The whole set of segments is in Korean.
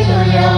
후회도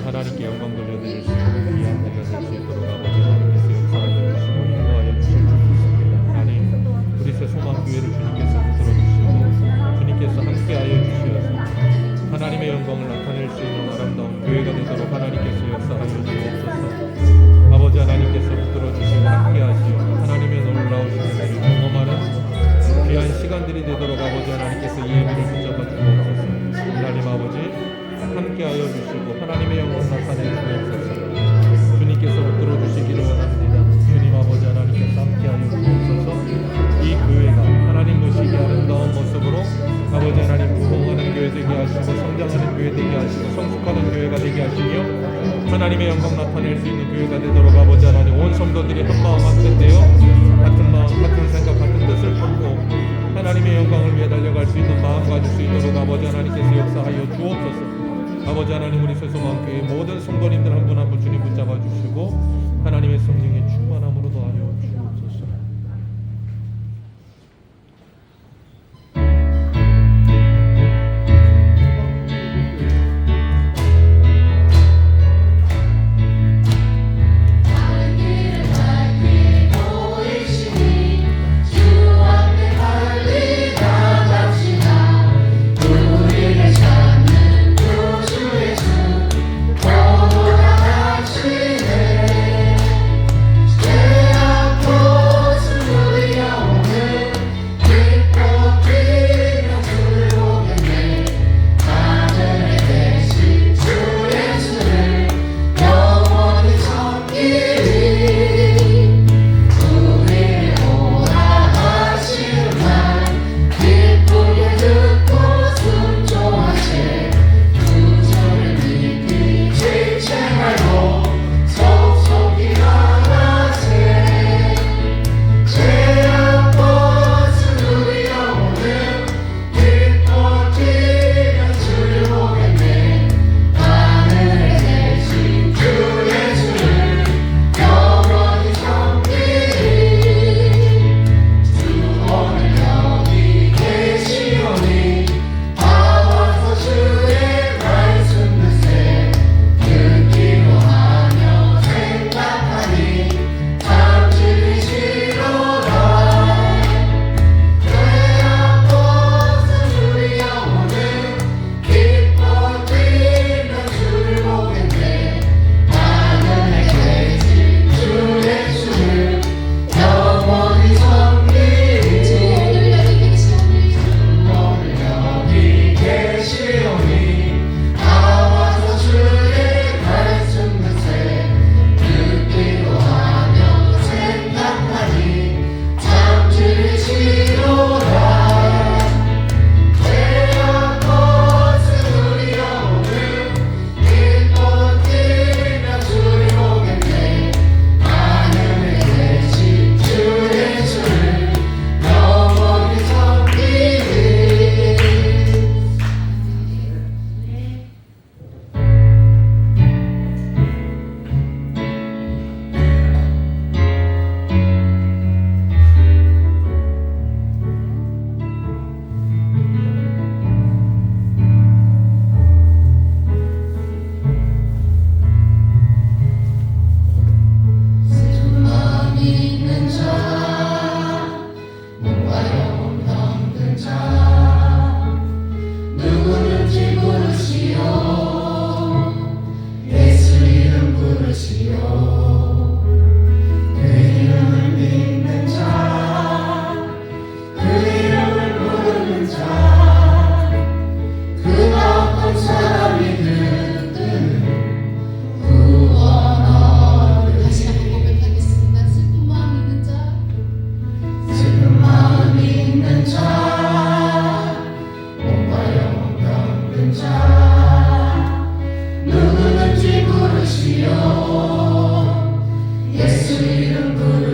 하나님께 영광 돌려드릴 수 있는 귀한 날이 될 수 있도록 아버지 하나님께서 역사하여 주시고 인도하여 주시옵소서. 하나님, 그리스의 소망교회를 주님께서 붙들어주시고 주님께서 함께하여 주시어서 하나님의 영광을 나타낼 수 있는 아름다운 교회가 되도록 하나님께서 역사하여 주옵소서. 아버지 하나님께서 붙들어주시고 함께하시어 하나님의 놀라우신 은혜를 경험하는 귀한 시간들이 되도록 아버지 하나님께서 이 예배를 붙잡아 주옵소서. 하나님 아버지 함께하여 주시고 하나님의 영광 나타내 주옵소서. 주님께서 붙들어 주시기를 원합니다. 주님 아버지 하나님께서 함께하여 주옵소서. 이 교회가 하나님 모시기 아름다운 모습으로 아버지 하나님 부흥하는 교회 되게 하시고 성장하는 교회 되게 하시고 성숙하는 교회가 되게 하시며 하나님의 영광 나타낼 수 있는 교회가 되도록 아버지 하나님 온 성도들이 한 마음 한뜻 되어 같은 마음 같은 생각 같은 뜻을 품고 하나님의 영광을 위해 달려갈 수 있는 마음 가질 수 있도록 아버지 하나님께서 역사하여 주옵소서. 아버지 하나님 우리 세소망교회 모든 성도님들 한 분 한 분 주님 붙잡아 주시고 하나님의 성령의 충만함으로 더하여 주옵소서.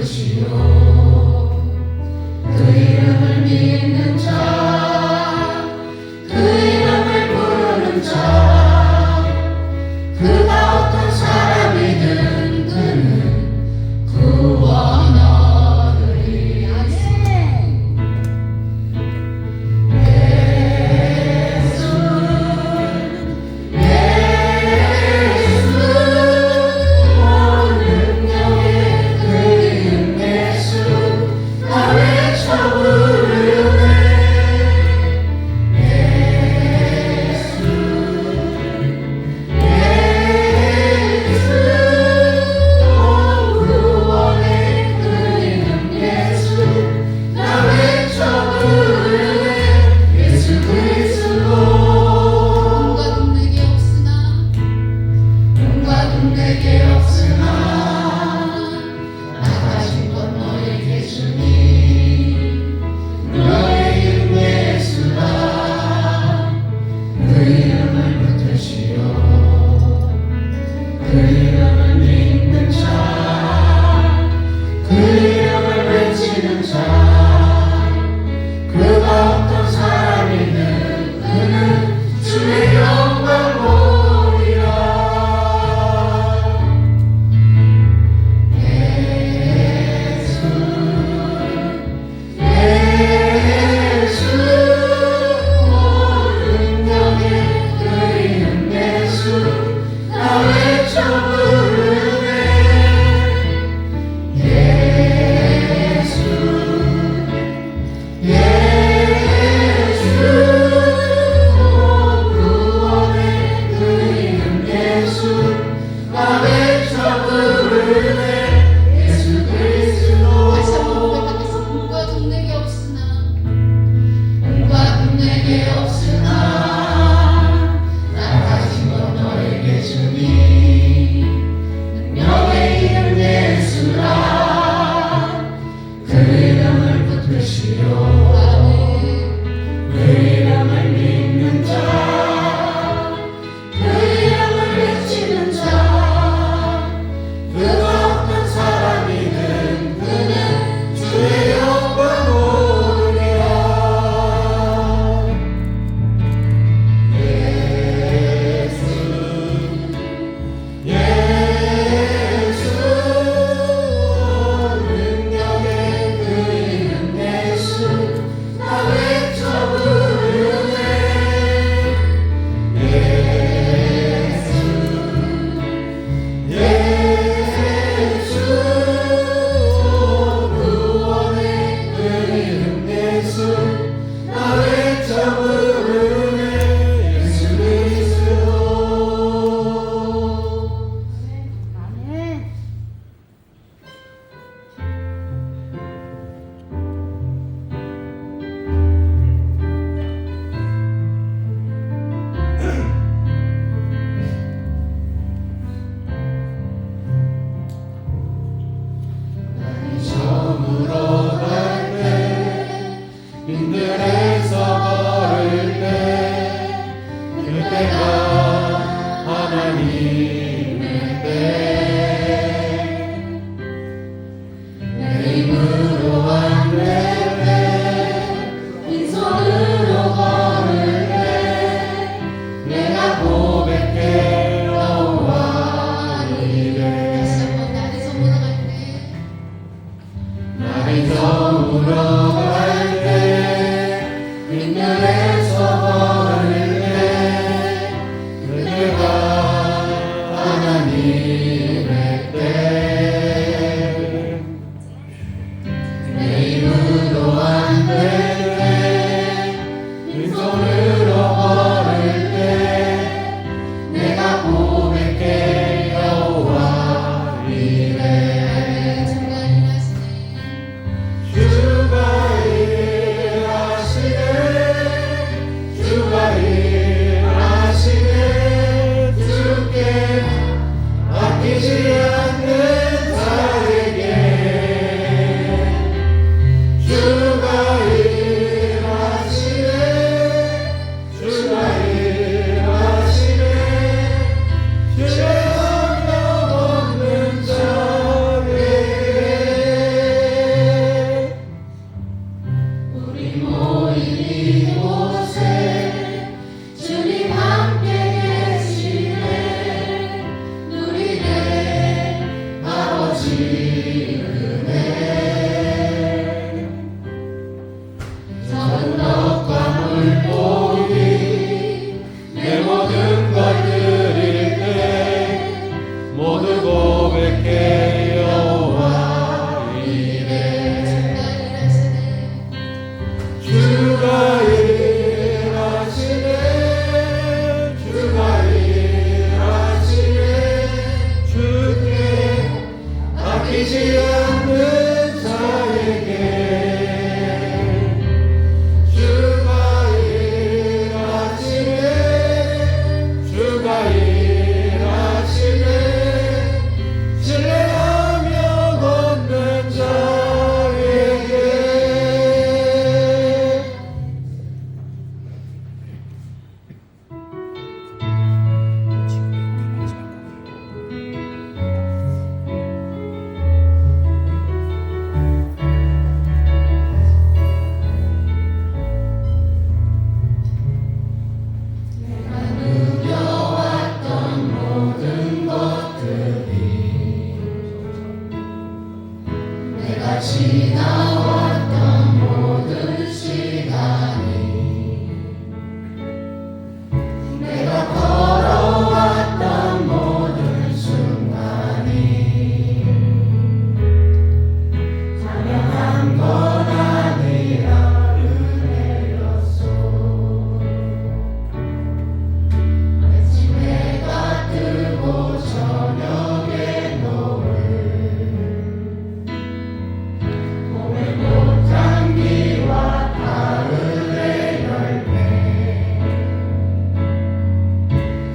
붙으시오. 그 이름을 믿는 자, 그 이름을 부르는 자, 그가 어떤 사람이든 그는 구원하리니. 내게 없으나 나 가진 건 너에게 주니 너의 이름 예수라. 그 이름을 붙으시오. 그 이름을 믿는 자, 그 이름을 외치는 자, 그가 어떤 사람이든 그는 주의 영광 보리라. 그 이름을 믿는 자, 그 이름을 외치는 자, 그가 어떤 사람이든 그는 주의 영광 보리라. 예수, 예수, 능력의 그 이름 예수, 나 외쳐 부르네. 예수, 예수, 구원의 그 이름 예수, 나 외쳐 부르네. 예수 그리스도. 아멘. 처음으로 갈 때, 빈들에서 걸을 때, 그때가 하나님의 때. 내 힘으로 안 될 때, 빈손으로 걸을 때, 내가 고백해 여호와 이래. 나를 저물어 갈 때, 빈들에서 걸을 때, 그대가 하나님의 때. 내 힘으로 안 될 때, 빈손으로 걸을 때, 내가 고백해 여호와 이래. 주가 내가 지나왔던 모든 시간이 내가 걸어왔던 모든 순간이 찬양한 건 아니라 은혜였소. 아침 해가 뜨고 저녁에 노을 봄의 꽃향기와 가을의 열매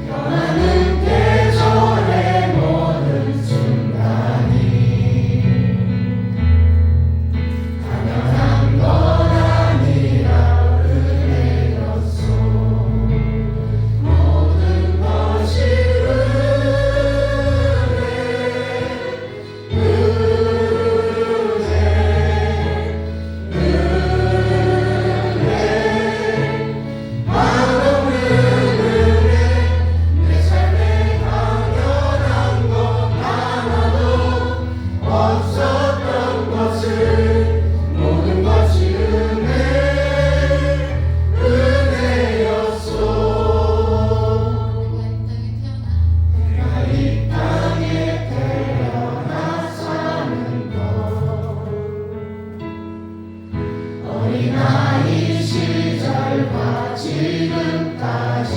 변하는 계절의 모든 순간이 당연한 건 아니라 은혜였소. 모든 것이 내 삶에 당연한 것 하나도 없었던 것을 모든 것이 은혜였소. 내가 이 땅에 태어나 사는 것 어린아이 시절과 지금까지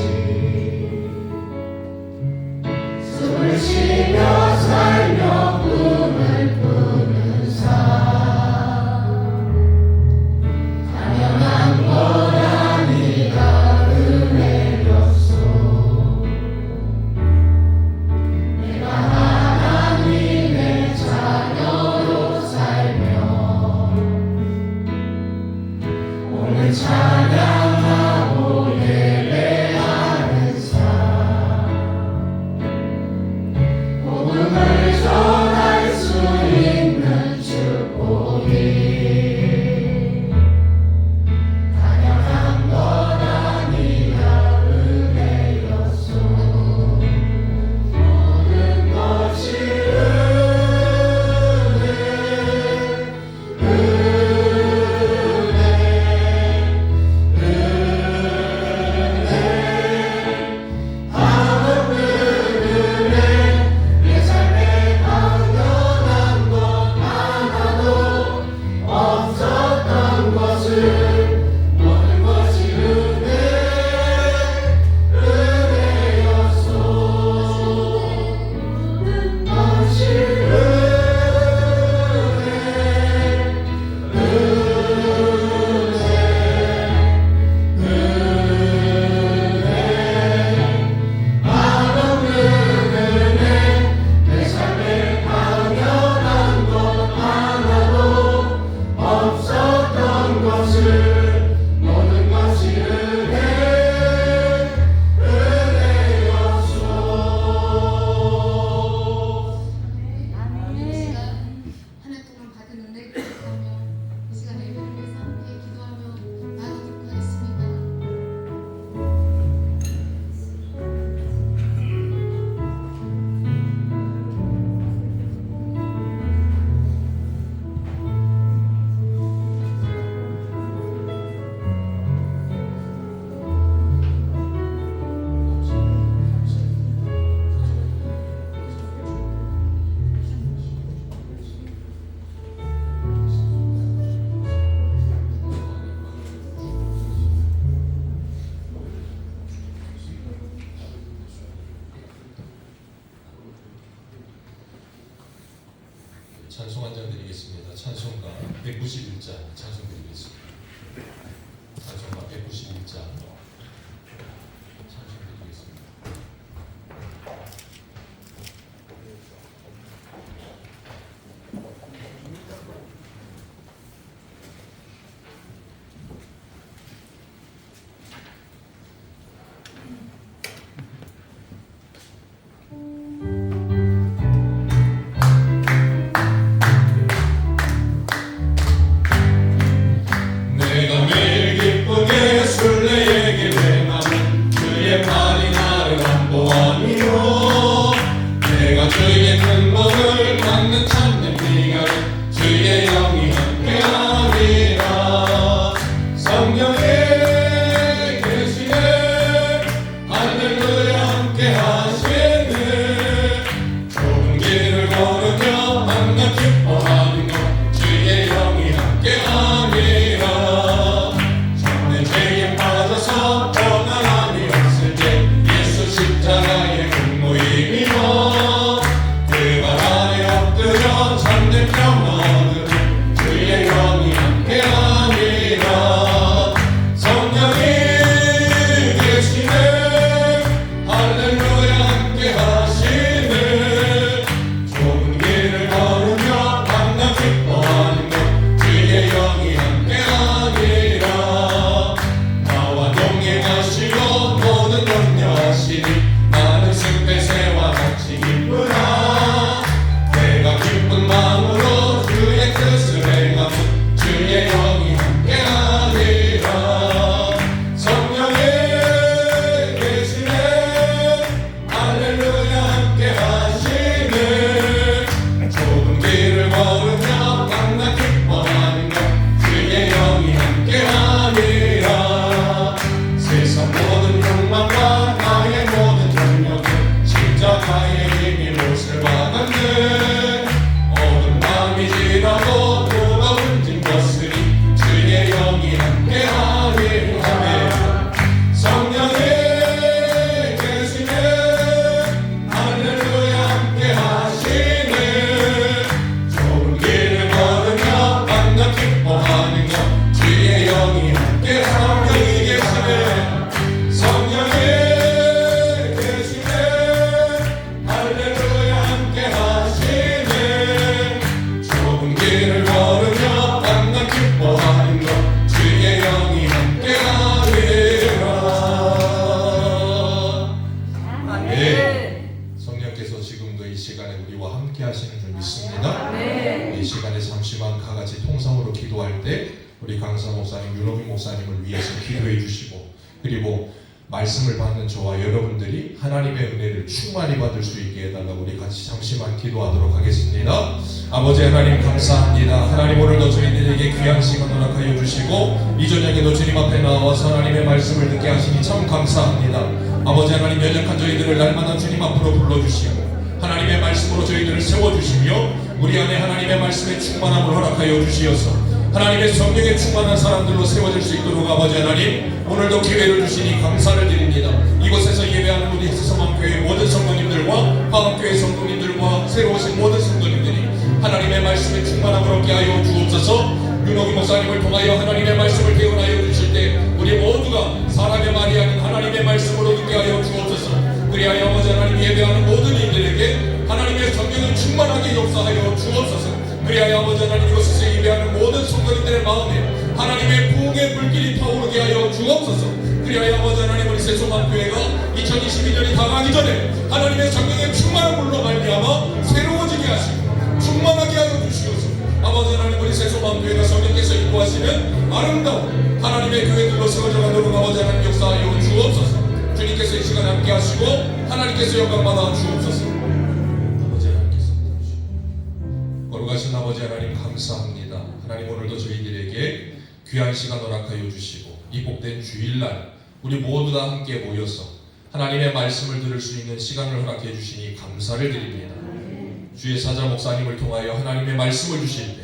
숨을 쉬며 살며 꿈을 꾸는 삶 당연한 건 아니라 은혜였소. 내가 하나님의 자녀로 살며 오늘 찬양하고 예배하는 삶 복음을 전할 수 있는 축복이 당연한 건 아니라 은혜였소. 모든 것이 내 삶에 당연한 것 하나도 없었던 것을 모든 것이 은혜였소. 모든 것이 내 삶에 당연한 것 하나도 없었던 것을 모든 것이 은혜였소. 아멘. 한 해 동안 받은 은혜를 기억하며 이 시간 예배를 위해서 함께 기도하며 나아가도록 하겠습니다. 찬송 한 장 드리겠습니다. 찬송가 191장 찬송 드리겠습니다. 찬송가 191장 찬송 드리겠습니다. 내가 매일 기쁘게 술래에게 길을 걸으며 강난 기뻐하는 것 주의 영이 함께하리라. 아멘. 성령께서 지금도 이 시간에 우리와 함께 하시는 줄 믿습니다. 이 시간에 잠시만 다같이 통성으로 기도할 때 우리 강사 목사님, 윤호빈 목사님을 위해서 기도해 주시고, 그리고 말씀을 받는 저와 여러분들이 하나님의 은혜를 충만히 받을 수 있게 해달라고 우리 같이 잠시만 기도하도록 하겠습니다. 아버지 하나님 감사합니다. 하나님 오늘도 저희들에게 귀한 시간 허락하여 주시고 이 저녁에도 주님 앞에 나와서 하나님의 말씀을 듣게 하시니 참 감사합니다. 아버지 하나님 연약한 저희들을 날마다 주님 앞으로 불러주시고 하나님의 말씀으로 저희들을 세워주시며 우리 안에 하나님의 말씀의 충만함을 허락하여 주시어서 하나님의 성령에 충만한 사람들로 세워질 수 있도록 아버지 하나님 오늘도 기회를 주시니 감사를 드립니다. 이곳에서 예배하는 우리 소망교회 모든 성도님들과 화합교회 성도님들과 새로 오신 모든 성도님들이 하나님의 말씀에 충만함을 얻게 하여 주옵소서. 윤호기 목사님을 통하여 하나님의 말씀을 개원하여 주실 때 우리 모두가 사람의 말이 아닌 하나님의 말씀으로 듣게 하여 주옵소서. 그리하여 아버지 하나님 예배하는 모든 이들에게 하나님의 성령을 충만하게 역사하여 주옵소서. 그리하여 아버지 하나님 이곳에서 예배하는 모든 성도님들의 마음에 하나님의 부흥의 불길이 타오르게 하여 주옵소서. 그리하여 아버지 하나님 우리 새소망교회가 2022년이 다가기 전에 하나님의 성령의 충만한 물로 말미암아 새로워지게 하시고 충만하게 하여 주시옵소서. 아버지 하나님 우리 새소망교회가 성령께서 인도하시는 아름다운 하나님의 교회들로 세워져 가도록 아버지 하나님 역사하여 주옵소서. 주님께서 이 시간 함께 하시고 하나님께서 영광 받아 주옵소서. 아버지 하나님께서 거룩하신 아버지 하나님 감사합니다. 하나님 오늘도 저희들에게 귀한 시간 허락하여 주시고 이 복된 주일날 우리 모두 다 함께 모여서 하나님의 말씀을 들을 수 있는 시간을 허락해 주시니 감사를 드립니다. 주의 사자 목사님을 통하여 하나님의 말씀을 주실 때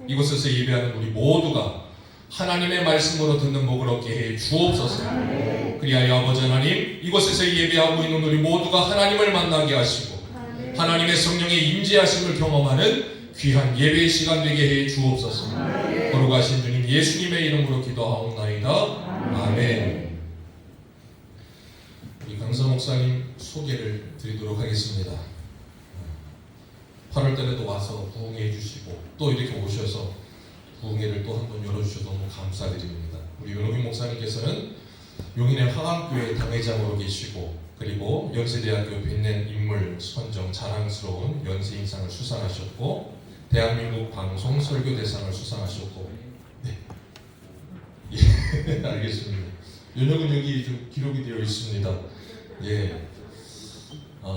이곳에서 예배하는 우리 모두가 하나님의 말씀으로 듣는 복을 얻게 해 주옵소서. 그리하여 아버지 하나님 이곳에서 예배하고 있는 우리 모두가 하나님을 만나게 하시고 하나님의 성령의 임재하심을 경험하는 귀한 예배의 시간 되게 해 주옵소서. 거룩하신 주님 예수님의 이름으로 기도하옵나이다. 아멘. 우리 강사 목사님 소개를 드리도록 하겠습니다. 8월 달에도 와서 부흥회 해주시고 또 이렇게 오셔서 부흥회를 또 한 번 열어주셔서 너무 감사드립니다. 우리 윤호빈 목사님께서는 용인의 화강교회 당회장으로 계시고 그리고 연세대학교 빛낸 인물 선정 자랑스러운 연세인상을 수상하셨고 대한민국 방송 설교대상을 수상하셨고 네. 예, 알겠습니다. 연역은 여기 좀 기록이 되어 있습니다. 예,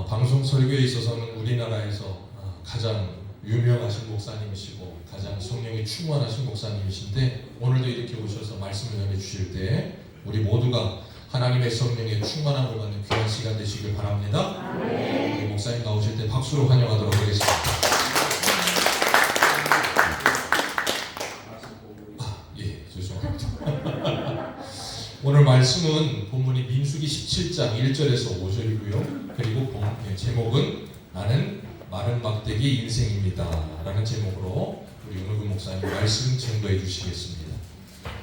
방송 설교에 있어서는 우리나라에서 가장 유명하신 목사님이시고 가장 성령이 충만하신 목사님이신데 오늘도 이렇게 오셔서 말씀을 전해주실 때 우리 모두가 하나님의 성령의 충만함을 받는 귀한 시간 되시길 바랍니다. 우리 목사님 나오실 때 박수로 환영하도록 하겠습니다. 예, 죄송합니다. 오늘 말씀은 본문이 민수기 17장 1절에서 5절이고요. 그리고 제목은 나는 마른 막대기 인생입니다 라는 제목으로 우리 윤호근 목사님 말씀 증거해 주시겠습니다.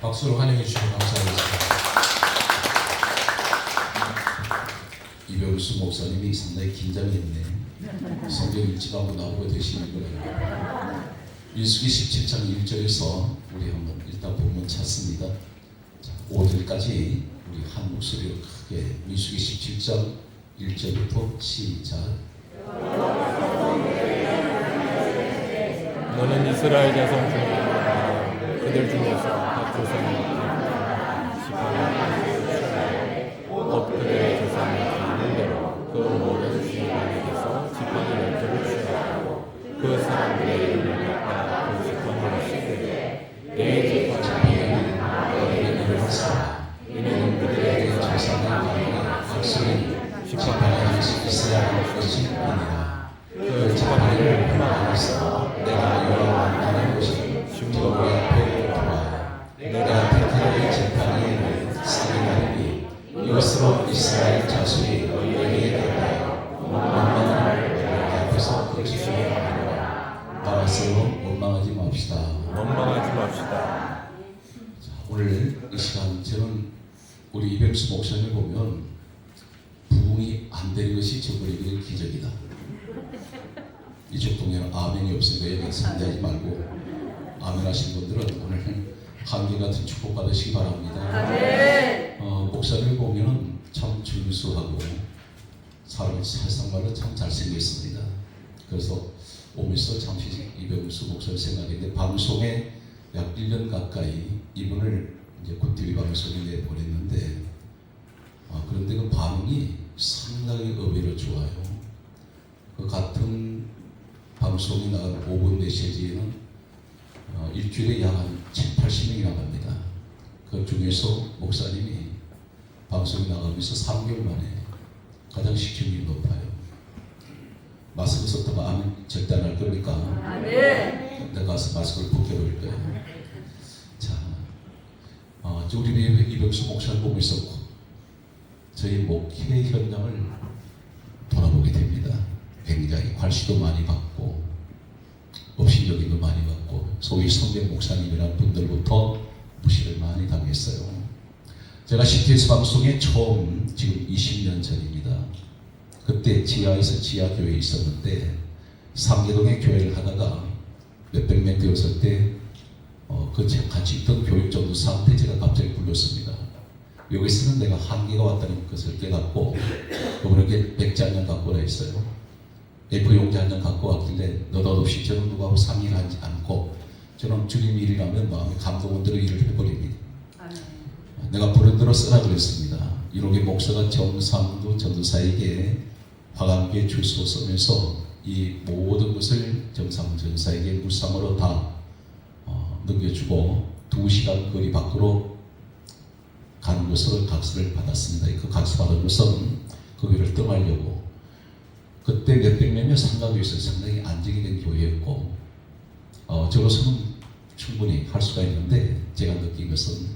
박수로 환영해 주시면 감사하겠습니다. 이병수 목사님이 상당히 긴장했네. 성경 일찍하고 나오고 되시는 거예요. 민수기 17장 1절에서 우리 한번 일단 본문 찾습니다. 5절까지 우리 한 목소리로 크게 민수기 17장 1절부터 시작. 너는 이스라엘 자손 중에 그들 중에서 각 조상의 지팡이를 곧 그들의 조상이 기는 대로 그 모든 지팡이에게서 지팡이 10개를 취하고 그 사람들의 이름을 갖다 그 지팡이를 씻으되 내 지팡이에는 너희의 일을 하사 이는 그들의 조상의 악성이 지팡이를 이스라엘 것이니라. 그 지팡이를 흠하여서 내가 여호와라는 것이 중도의 앞에 돌아 내가 택하는 지팡이에는 살인하리니 이것으로 이스라엘 자손이 너희에게 대하여 원망을 너희 앞에서 거치게 하리라. 나가세요. 원망하지 맙시다. 원망하지 맙시다. 오늘 이 시간 저는 우리 이병수 목사님을 보면 부흥이 안 되는 것이 저버리기는 기적이다. 이쪽 동네는 아멘이 없으니까 여기 상대하지 말고 방문하신 분들은 오늘 한결같은 축복 받으시기 바랍니다. 목사를 보면 참 준수하고 사람이 살상말로 참 잘생겼습니다. 그래서 오면서 잠시 이병수 목사를 생각했는데 방송에 약 1년 가까이 이분을 이제 TV 방송에 내보냈는데 그런데 그 반응이 상당히 의외로 좋아요. 그 같은 방송이 나간 5분 메시지에는 일주일에 약 한 70-80명이 나갑니다. 그 중에서 목사님이 방송이 나가면서 3개월 만에 가장 시청률이 높아요. 마스크 썼다가 아멘 절대 안 할 거니까 내가 가서 마스크를 벗겨버릴 거예요. 자, 우리 이병수 목사를 보면서 저희 목회 현장을 돌아보게 됩니다. 굉장히 관심도 많이 받고 업신여김도 많이 받고 소위 성경 목사님이라는 분들부터 무시를 많이 당했어요. 제가 CTS 방송에 처음 지금 20년 전입니다. 그때 지하에서 지하교회에 있었는데 상계동에 교회를 하다가 몇백 명 되었을 때 그 같이 있던 교육전도사한테 제가 갑자기 불렀습니다. 여기서는 내가 한계가 왔다는 것을 깨닫고 그분에게 백지 한 장 갖고 오라 했어요. A4 용지 한 장 갖고 왔길래 너덧없이 저는 누구하고 상의를 하지 않고 저는 주님 일이라면 마음에 감동 온 대로 일을 해버립니다. 내가 부르대로 쓰라 그랬습니다. 이렇게 목사가 정상도 전도사에게 화관기에 줄서 쓰면서 이 모든 것을 정상 전사에게 무상으로 다 넘겨주고 2시간 거리 밖으로 가는 것으로 각서를 받았습니다. 그 각서 받은 것은 그 교회를 떠나려고 그때 몇백 명의 상가교회에서 상당히 안정이 된 교회였고 저로서는 충분히 할 수가 있는데 제가 느낀 것은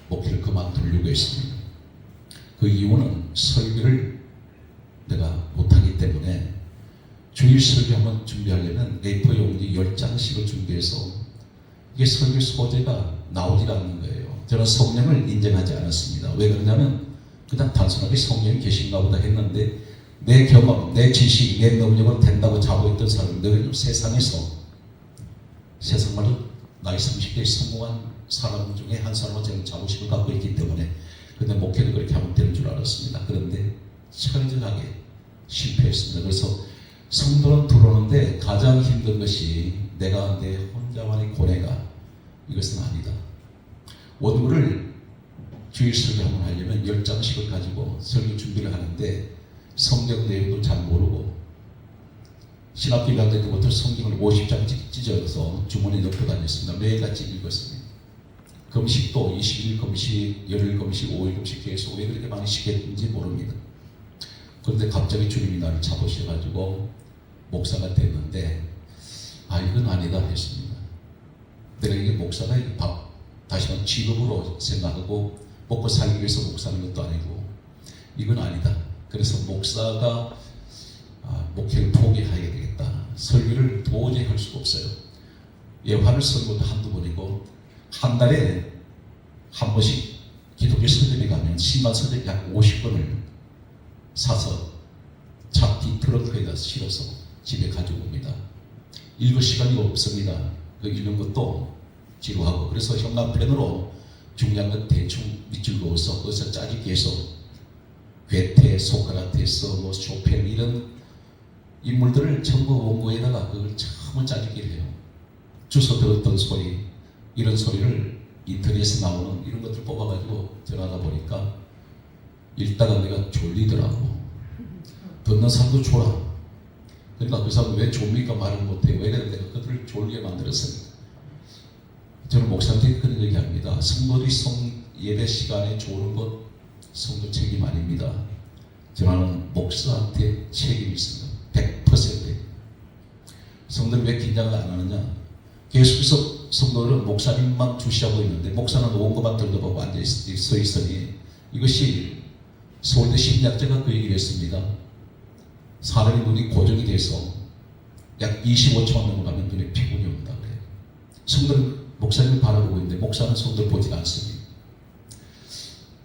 목회를 그만두려고 했습니다. 그 이유는 설교를 내가 못하기 때문에 주일 설교 한번 준비하려면 A4 용지 10장씩을 준비해서 이게 설교 소재가 나오지 않는 거예요. 저는 성령을 인정하지 않았습니다. 왜 그러냐면 그냥 단순하게 성령이 계신가 보다 했는데 내 경험, 내 지식, 내 능력으로 된다고 자고 있던 사람들은 세상에서 세상말로 나이 30대에 성공한 사람 중에 한 사람은 저는 자부심을 갖고 있기 때문에 근데 목회를 그렇게 하면 되는 줄 알았습니다. 그런데 철저하게 실패했습니다. 그래서 성도는 들어오는데 가장 힘든 것이 내가 내 혼자만의 고뇌가 이것은 아니다. 원고를 주일 설교 한번 하려면 10장씩을 가지고 설교 준비를 하는데 성경 내용도 잘 모르고 신학교 1학년 때부터 성경을 50장 찢어서 주머니에 넣고 다녔습니다. 매일같이 읽었습니다. 금식도 20일 금식, 열흘 금식, 5일 금식 계속 왜 그렇게 많이 시켰는지 모릅니다. 그런데 갑자기 주님이 나를 잡으셔가지고 목사가 됐는데 이건 아니다 했습니다. 내가 이게 목사가 다시 한번 직업으로 생각하고 먹고 살기 위해서 목사하는 것도 아니고 이건 아니다. 그래서 목사가 목회를 포기해야 되겠다. 설교를 도저히 할 수가 없어요. 예화를 쓴 것도 한두 번이고 한 달에 한 번씩 기독교 서점에 가면 신간 서점 약 50권을 사서 차 뒤 트렁크에다 실어서 집에 가지고 옵니다. 읽을 시간이 없습니다. 그 읽는 것도 지루하고 그래서 형광펜으로 중요한 건 대충 밑줄 그어서 어서 짜집기 해서 괴테, 소크라테스, 쇼펜 이런 인물들을 전부 원고에다가 그걸 처음 짜집기를 해요. 주워 들었던 소리 이런 소리를 인터넷에 나오는 이런 것들 뽑아가지고 전화하다 보니까 읽다가 내가 졸리더라고. 듣는 사람도 졸아. 그러니까 그 사람 왜 졸리니까 말을 못해. 왜 그래 내가 그들을 졸리게 만들었으니까. 저는 목사님께 그런 얘기합니다. 성도들이 예배 시간에 조는 것 성도 책임 아닙니다. 저는 목사한테 책임이 있습니다. 100%. 성도들이 왜 긴장을 안 하느냐. 계속해서 성도들은 목사님만 주시하고 있는데 목사는 온 것만 들어보고 앉아서 있으니 이것이 서울대 심리학자가 그 얘기를 했습니다. 사람의 눈이 고정이 돼서 약 25초만 넘어가면 눈에 피곤이 온다 그래요. 성도는 목사님을 바라보고 있는데 목사는 성도를 보지 않습니다.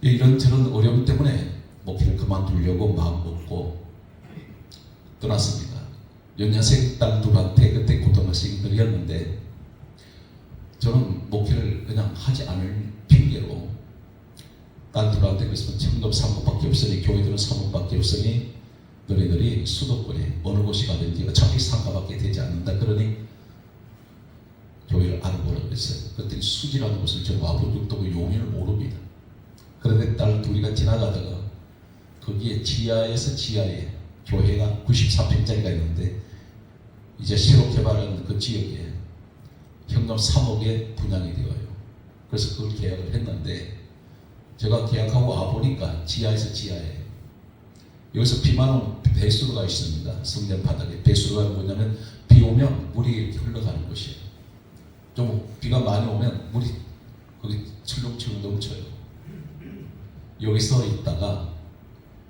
이런저런 어려움 때문에 목회를 그만두려고 마음 먹고 떠났습니다. 연년생 딸 둘한테 그때 고등학생들이었는데 하지 않을 핑계로 딸들한테 그래서 청금 사목밖에 없으니 교회들은 사목밖에 없으니 너희들이 수도권에 어느 곳이 가든지 어차피 상가밖에 되지 않는다. 그러니 교회를 알아보라고 했어요. 그랬더니 수지라는 곳을 저 와보죽도 용인을 모릅니다. 그런데 딸 둘이가 지나가다가 거기에 지하에서 지하에 교회가 94평짜리가 있는데 이제 새로 개발한 그 지역에 현금 3억에 분양이 되어요. 그래서 그걸 계약을 했는데 제가 계약하고 와보니까 지하에서 지하에 여기서 비만 오면 배수로가 있습니다. 성전 바닥에 배수로가 뭐냐면 비 오면 물이 이렇게 흘러가는 곳이에요. 좀 비가 많이 오면 물이 거기 출렁출렁 넘쳐요. 여기서 있다가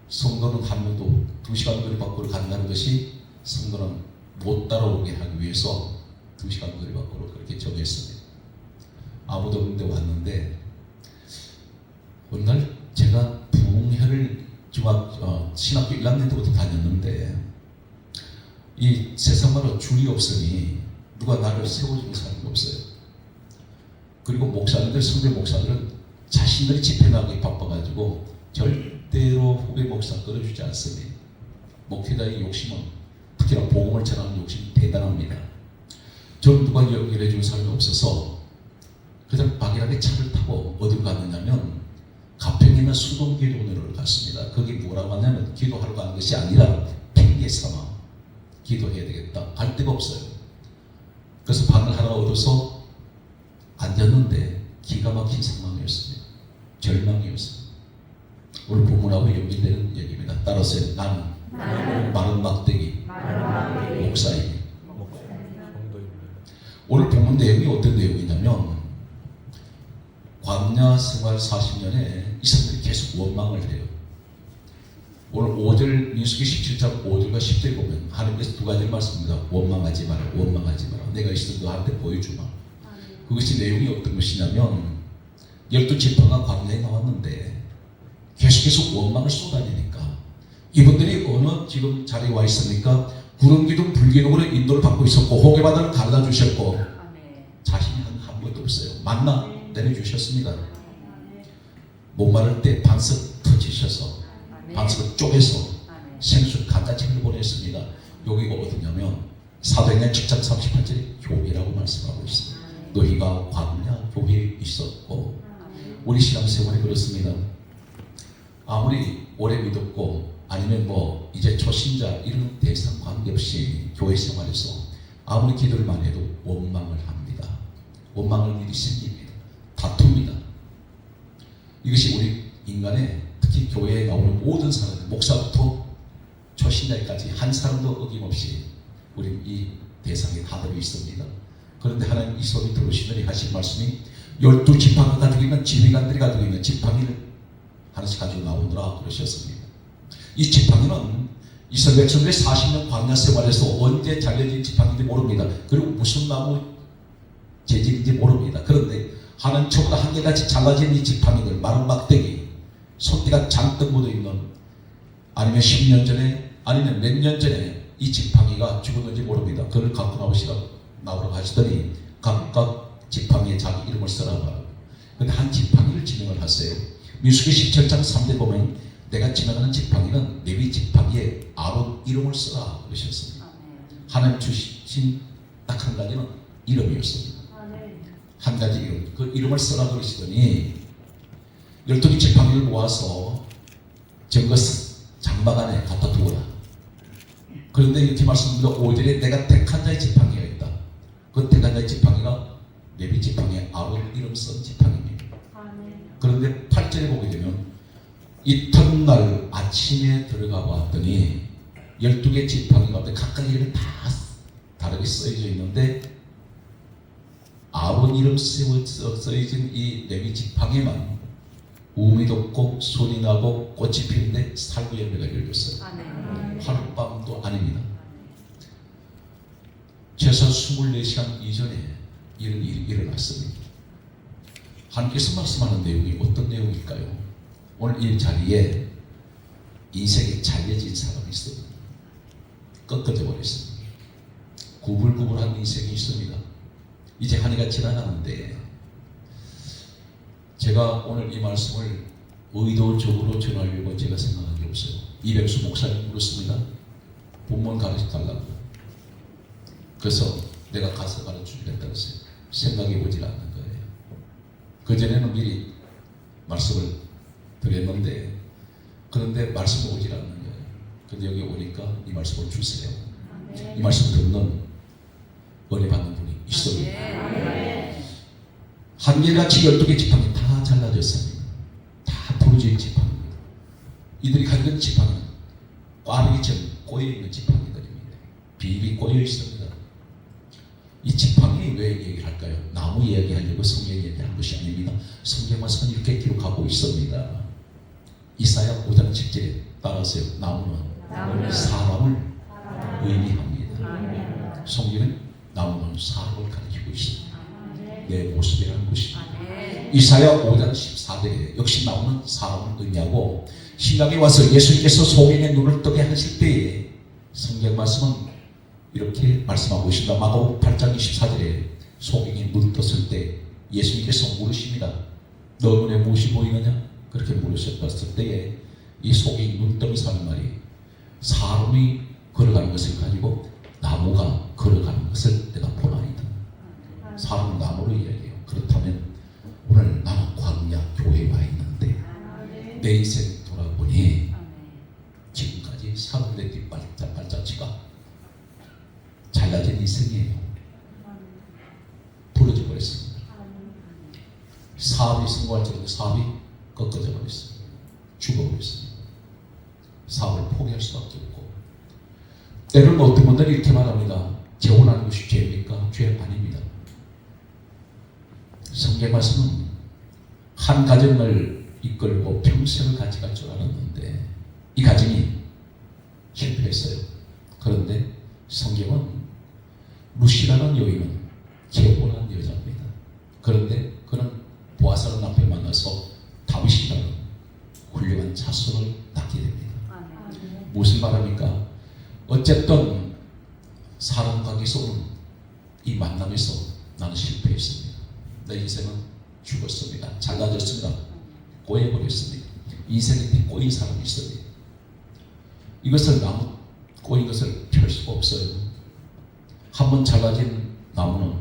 성도는 한 명도 2시간 거리 밖으로 간다는 것이 성도는 못 따라오게 하기 위해서 2시간 거리 밖으로 그렇게 정했습니다. 아무도 없는데 왔는데 어느 날 제가 부흥회를 신학교 1학년 때부터 다녔는데 이 세상마다 줄이 없으니 누가 나를 세워주는 사람이 없어요. 그리고 목사님들, 성대 목사들은 자신들이 집회 나가기 바빠가지고 절대로 후배 목사 끌어주지 않습니다. 목회자의 욕심은 특히나 복음을 전하는 욕심이 대단합니다. 저는 누가 연결해 주는 사람이 없어서 그냥 막연하게 차를 타고 어디로 갔느냐면 가평에 있는 수동기도원으로 갔습니다. 거기 뭐라고 하냐면 기도하러 가는 것이 아니라 핑계 삼아 기도해야 되겠다. 갈 데가 없어요. 그래서 방을 하나 얻어서 앉았는데 기가 막힌 상황이었습니다. 절망이었습니다. 오늘 본문하고 연결되는 얘기입니다. 따라서 나는 마른 막대기 목사입니다. 오늘 본문 내용이 어떤 내용이냐면 광야 생활 40년에 이 사람들이 계속 원망을 해요. 오늘 5절 민수기 17장 5절과 10절 보면 하나님께서 두 가지 말씀입니다. 원망하지 마라, 원망하지 마라. 내가 있어 너한테 보여주마. 그것이 내용이 어떤 것이냐면 12지파가 광야에 나왔는데 계속 원망을 쏟아내니까 이분들이 어느 지금 자리에 와 있으니까 구름기둥 불기둥으로 인도를 받고 있었고 호계바다를 갈라주셨고 자신이 한 것도 없어요. 만나 내려주셨습니다. 목마를 때 반석 터지셔서 반석을 쪼개서 생수 간단치를 보냈습니다. 여기가 어디냐면 사도행전 7장 38절에 교회라고 말씀하고 있습니다. 너희가 광야 교회에 있었고 우리 신앙생활이 그렇습니다. 아무리 오래 믿었고 아니면 뭐 이제 초신자 이런 대상 관계없이 교회 생활에서 아무리 기도를 많이 해도 원망을 합니다. 원망할 일이 생깁니다. 다툽니다. 이것이 우리 인간의 특히 교회에 나오는 모든 사람들, 목사부터 초신자까지 한 사람도 어김없이 우리 이 대상에 다 들어 있습니다. 그런데 하나님 이 소리 들으시더니 하신 말씀이 12지파가 가지고 있는 지휘관들이 가지고 있는 지팡이를 하나씩 가지고 나오느라 그러셨습니다. 이 지팡이는 이스라엘 백성들이 40년 광야 생활에서 언제 잘려진 지팡이인지 모릅니다. 그리고 무슨 나무 재질인지 모릅니다. 그런데 하는 초보다 한결같이 잘라진 이 지팡이들, 마른 막대기, 손띠가 잔뜩 묻어있는 아니면 10년 전에 아니면 몇 년 전에 이 지팡이가 죽었는지 모릅니다. 그걸 갖고 나오라고 하시더니 각각 지팡이에 자기 이름을 써라고 하고 근데 한 지팡이를 지명을 하세요. 민수기 17장 3대 보면 내가 지명하는 지팡이는 레위 지팡이에 아론 이름을 써라 그러셨습니다. 하나님 주신 딱 한 가지는 이름이었습니다. 한 가지 이름, 그 이름을 써라 그러시더니 12개 지팡이를 모아서 정거 장막 안에 갖다 두어라. 그런데 이렇게 말씀드립니다. 5절에 내가 택한 자의 지팡이가 있다. 그 택한 자의 지팡이가 레위 지팡이에 아론 이름 쓴 지팡이입니다. 그런데 8절에 보게 되면 이튿날 아침에 들어가 봤더니 12개 지팡이가 각각 이름이 다 다르게 써져 있는데 아론 이름 써있는 이 레위 지팡이만 우음이 돋고 손이 나고 꽃이 피는데 살구 열매가 열렸어요. 하룻밤도 아닙니다. 최소 24시간 이전에 이런 일이 일어났습니다. 하나님께서 말씀하는 내용이 어떤 내용일까요? 오늘 이 자리에 인생에 잘려진 사람이 있습니다. 꺾어져 버렸습니다. 구불구불한 인생이 있습니다. 이제 한 해가 지나가는데 제가 오늘 이 말씀을 의도적으로 전하려고 제가 생각한 게 없어요. 이백수 목사님 그렇습니다. 본문 가르쳐달라고. 그래서 내가 가서 가르쳐주겠다고 했어요. 생각해 보질 않는 거예요. 그전에는 미리 말씀을 드렸는데, 그런데 말씀이 오질 않는 거예요. 근데 여기 오니까 이 말씀을 주세요. 이 말씀 듣는 은혜 받는 분이 있습니다. 한결같이 12개 지팡이 다 잘라졌습니다. 다 부러진 지팡이입니다. 이들이 가진 지팡이는 꽈배기처럼 꼬여있는 지팡이들입니다. 비비 꼬여 있습니다. 이 지팡이 왜 얘기를 할까요? 나무 이야기하려고 성경이 얘기한 것이 아닙니다. 성경 말씀은 이렇게 기록하고 있습니다. 이사야 5장 7절에 따라서요. 나무는 사람을 의미합니다. 성경은 나무는 사람을 가리키고 있습니다. 내 모습이라는 것입니다. 이사야 5장 14절에 역시 나무는 사람을 의미하고, 신약에 와서 예수님께서 소경의 눈을 뜨게 하실 때에 성경 말씀은 이렇게 말씀하고 있습니다. 마가복음 8장 24절에 소경이 눈 떴을 때 예수님께서 물으십니다. 너 눈에 무엇이 보이느냐? 그렇게 물으셨을 때에 이 소경이 눈 뜨면서 하는 말이, 사람이 걸어가는 것을 가지고 나무가 걸어가는 것을 내가 보나이다. 사람은 나무로 이야기해요. 그렇다면 오늘 나는 광야 교회에 와 있는데 내 인생 돌아보니 지금까지 사람들의 뒷발자취가 잘라진 인생이에요. 부러져 버렸습니다. 사업이 성공할 줄 알았는데 사업이 꺾어져 버렸습니다. 죽어버렸습니다. 사업을 포기할 수밖에 없고, 때로는 어떤 분들이 이렇게 말합니다. 재혼하는 것이 죄입니까? 죄 아닙니다. 성경 말씀은 한 가정을 이끌고 평생을 같이 갈 줄 알았는데 이 가정이 실패했어요. 그런데 성경은 루시라는 여인은 재혼한 여자입니다. 그런데 그는 보아스라는 남편 만나서 다윗이라는 훌륭한 자손을 낳게 됩니다. 무슨 말합니까? 어쨌든 사람 관계에서 오는 이 만남에서 나는 실패했습니다. 내 인생은 죽었습니다. 잘라졌습니다. 꼬여버렸습니다. 인생에 꼬인 사람이 있습니다. 이것을 나무 꼬인 것을 펼 수가 없어요. 한번 잘라진 나무는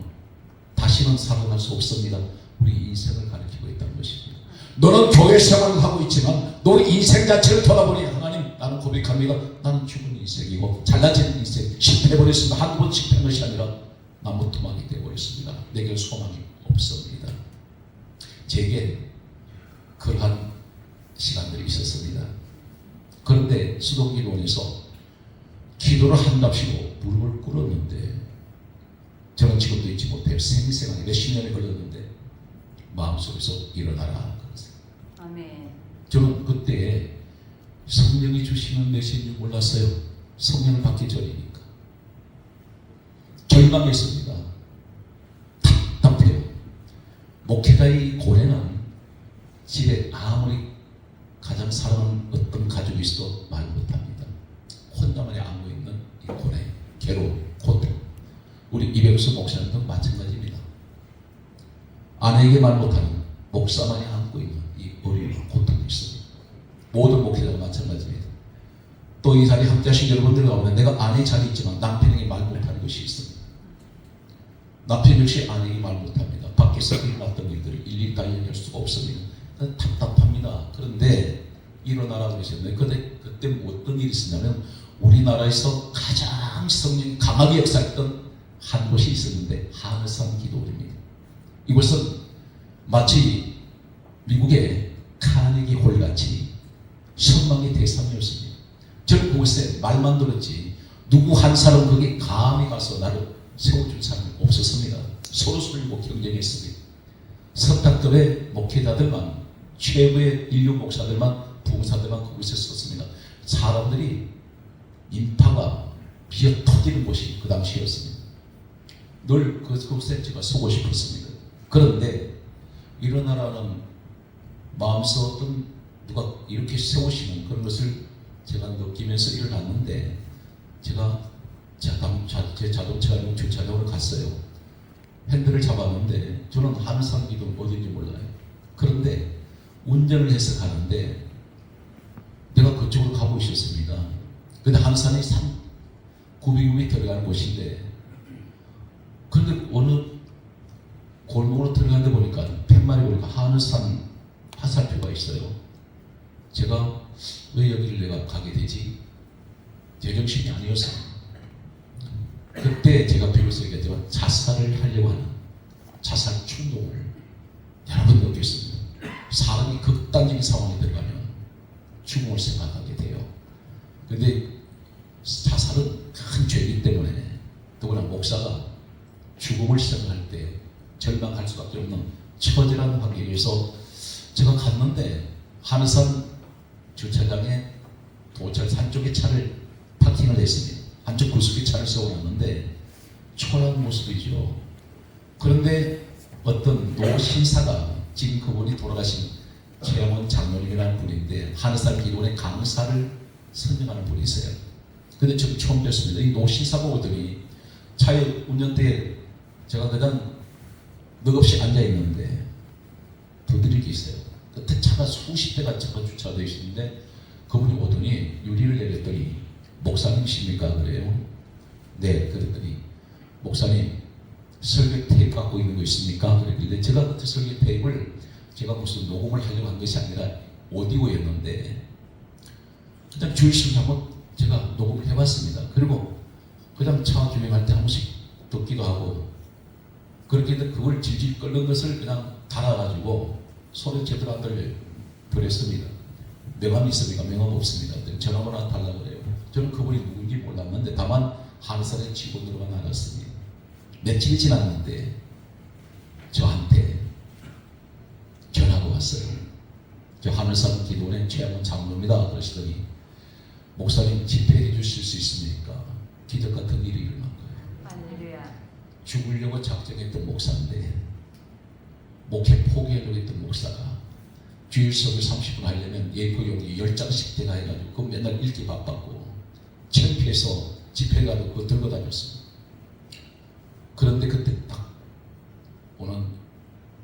다시는 살아날 수 없습니다. 우리 인생을 가리키고 있다는 것입니다. 너는 교회 생활을 하고 있지만 너는 인생 자체를 돌아보니, 하나님 나는 고백합니다. 나는 죽은 인생이고 잘라진 인생, 실패해버렸습니다. 한 번 실패한 것이 아니라 나무 토막이 되어버렸습니다. 내게 소망이 없습니다. 제게 그러한 시간들이 있었습니다. 그런데 수동기도원에서 기도를 한답시고 무릎을 꿇었는데, 저는 지금도 잊지 못해요. 생생하게 몇십 년이 걸렸는데 마음속에서 일어나라. 아멘. 저는 그때 성령이 주시는 메시지를 몰랐어요. 성령을 받기 전이니까. 절망했습니다. 답답해요. 목회자의 고뇌는 집에 아무리 가장 사랑하는 어떤 가족이 있어도 말 못합니다. 혼자만이 안고 있는 이 고뇌, 괴로움, 고통. 우리 이백수 목사님도 마찬가지입니다. 아내에게 말 못하는 목사만이 안고 있는 이 어려운 고통이 있습니다. 모든 목회자가 마찬가지입니다. 또 이 자리에 함께하신 여러분들 가운데 내가 아내 자리에 있지만 남편에게 말 못하는 것이 있습니다. 남편 역시 아내에게 말 못합니다. 밖에서 일어났던 일들을 일일이 다 이해할 수가 없습니다. 답답합니다. 그런데 일어나라고 하셨는데 그때 어떤 일이 있었냐면, 우리나라에서 가장 성령이 강하게 역사했던 한 곳이 있었는데 하늘산 기도원입니다. 이곳은 마치 미국의 카네기 홀같이 선망의 대상이었습니다. 저는 그곳에 말만 들었지 누구 한 사람 거기 감히 가서 나를 세워줄 사람이 없었습니다. 서로 술고 경쟁했습니다. 석탑급의 목회자들만, 최고의 인류 목사들만, 부흥사들만 그곳에 섰습니다. 사람들이 인파가 비어 터지는 곳이 그 당시였습니다. 늘 그곳에 제가 서고 싶었습니다. 그런데 일어나라는 마음속 어떤 누가 이렇게 세우시는 그런 것을 제가 느끼면서 일어났는데, 제가 제 자동차가 있는 주차장으로 갔어요. 핸들을 잡았는데 저는 하늘산 기둥 어딘지 몰라요. 그런데 운전을 해서 가는데 내가 그쪽으로 가고 있었습니다. 근데 한산이 산 구비구비 들어가는 곳인데 그런데 어느 골목으로 들어가는데 보니까 팻말이 보니까 하늘산 화살표가 있어요. 제가 왜 여기를 내가 가게 되지? 제정신이 아니었어요. 그때 제가 비로소 얘기했지만 자살을 하려고 하는 자살 충동을 여러 번 느꼈습니다. 사람이 극단적인 상황에 들어가면 죽음을 생각하게 돼요. 근데 자살은 큰 죄이기 때문에 더구나 목사가 죽음을 생각할 때 절망할 수밖에 없는 처절한 환경에서 제가 갔는데 하늘산 주차장에 도찰산 쪽에 차를 파킹을 했습니다. 한쪽 구석에 차를 세워놨는데 초라한 모습이죠. 그런데 어떤 노신사가 지금 그분이 돌아가신 최영원 장로님이라는 분인데 하늘산 기도원의 강사를 선정하는 분이세요. 근데 지금 처음 뵀습니다. 이 노신사가 오더니 차에 운전대에 제가 그냥 넋없이 앉아있는데 두드릴 게 있어요. 그때 차가 수십 대가 차가 주차되어 있는데 그분이 오더니 유리를 내렸더니 목사님이십니까? 그래요. 네. 그랬더니 목사님 설교 테이프 갖고 있는 거 있습니까? 그랬는데 제가 그때 설교 테이프를 제가 무슨 녹음을 하려고 한 것이 아니라 오디오였는데 그냥 주의식 한번 제가 녹음을 해봤습니다. 그리고 그냥 차 주행할 때 한 번씩 듣기도 하고 그렇게 해서 그걸 질질 끓는 것을 그냥 달아가지고 소리 제대로 안 들었습니다. 명함이 있습니까? 명함 없습니다. 전화번호 달라고 그래요. 저는 그분이 누군지 몰랐는데 다만 하늘산에 직원으로만 알았습니다. 며칠이 지났는데 저한테 전화가 왔어요. 저 하늘산 기도원의 최영원 장로입니다. 그러시더니 목사님 집회해 주실 수 있습니까? 기적 같은 일이 일어난 거예요. 할렐루야. 죽으려고 작정했던 목사인데 목회 포기하려고 했던 목사가 주일 설교 30분 하려면 A4 용지 10장씩 대가 해가지고 그거 맨날 읽기 바빴고 창피해서 집회 가도 그거 들고 다녔어요. 그런데 그때 딱 오는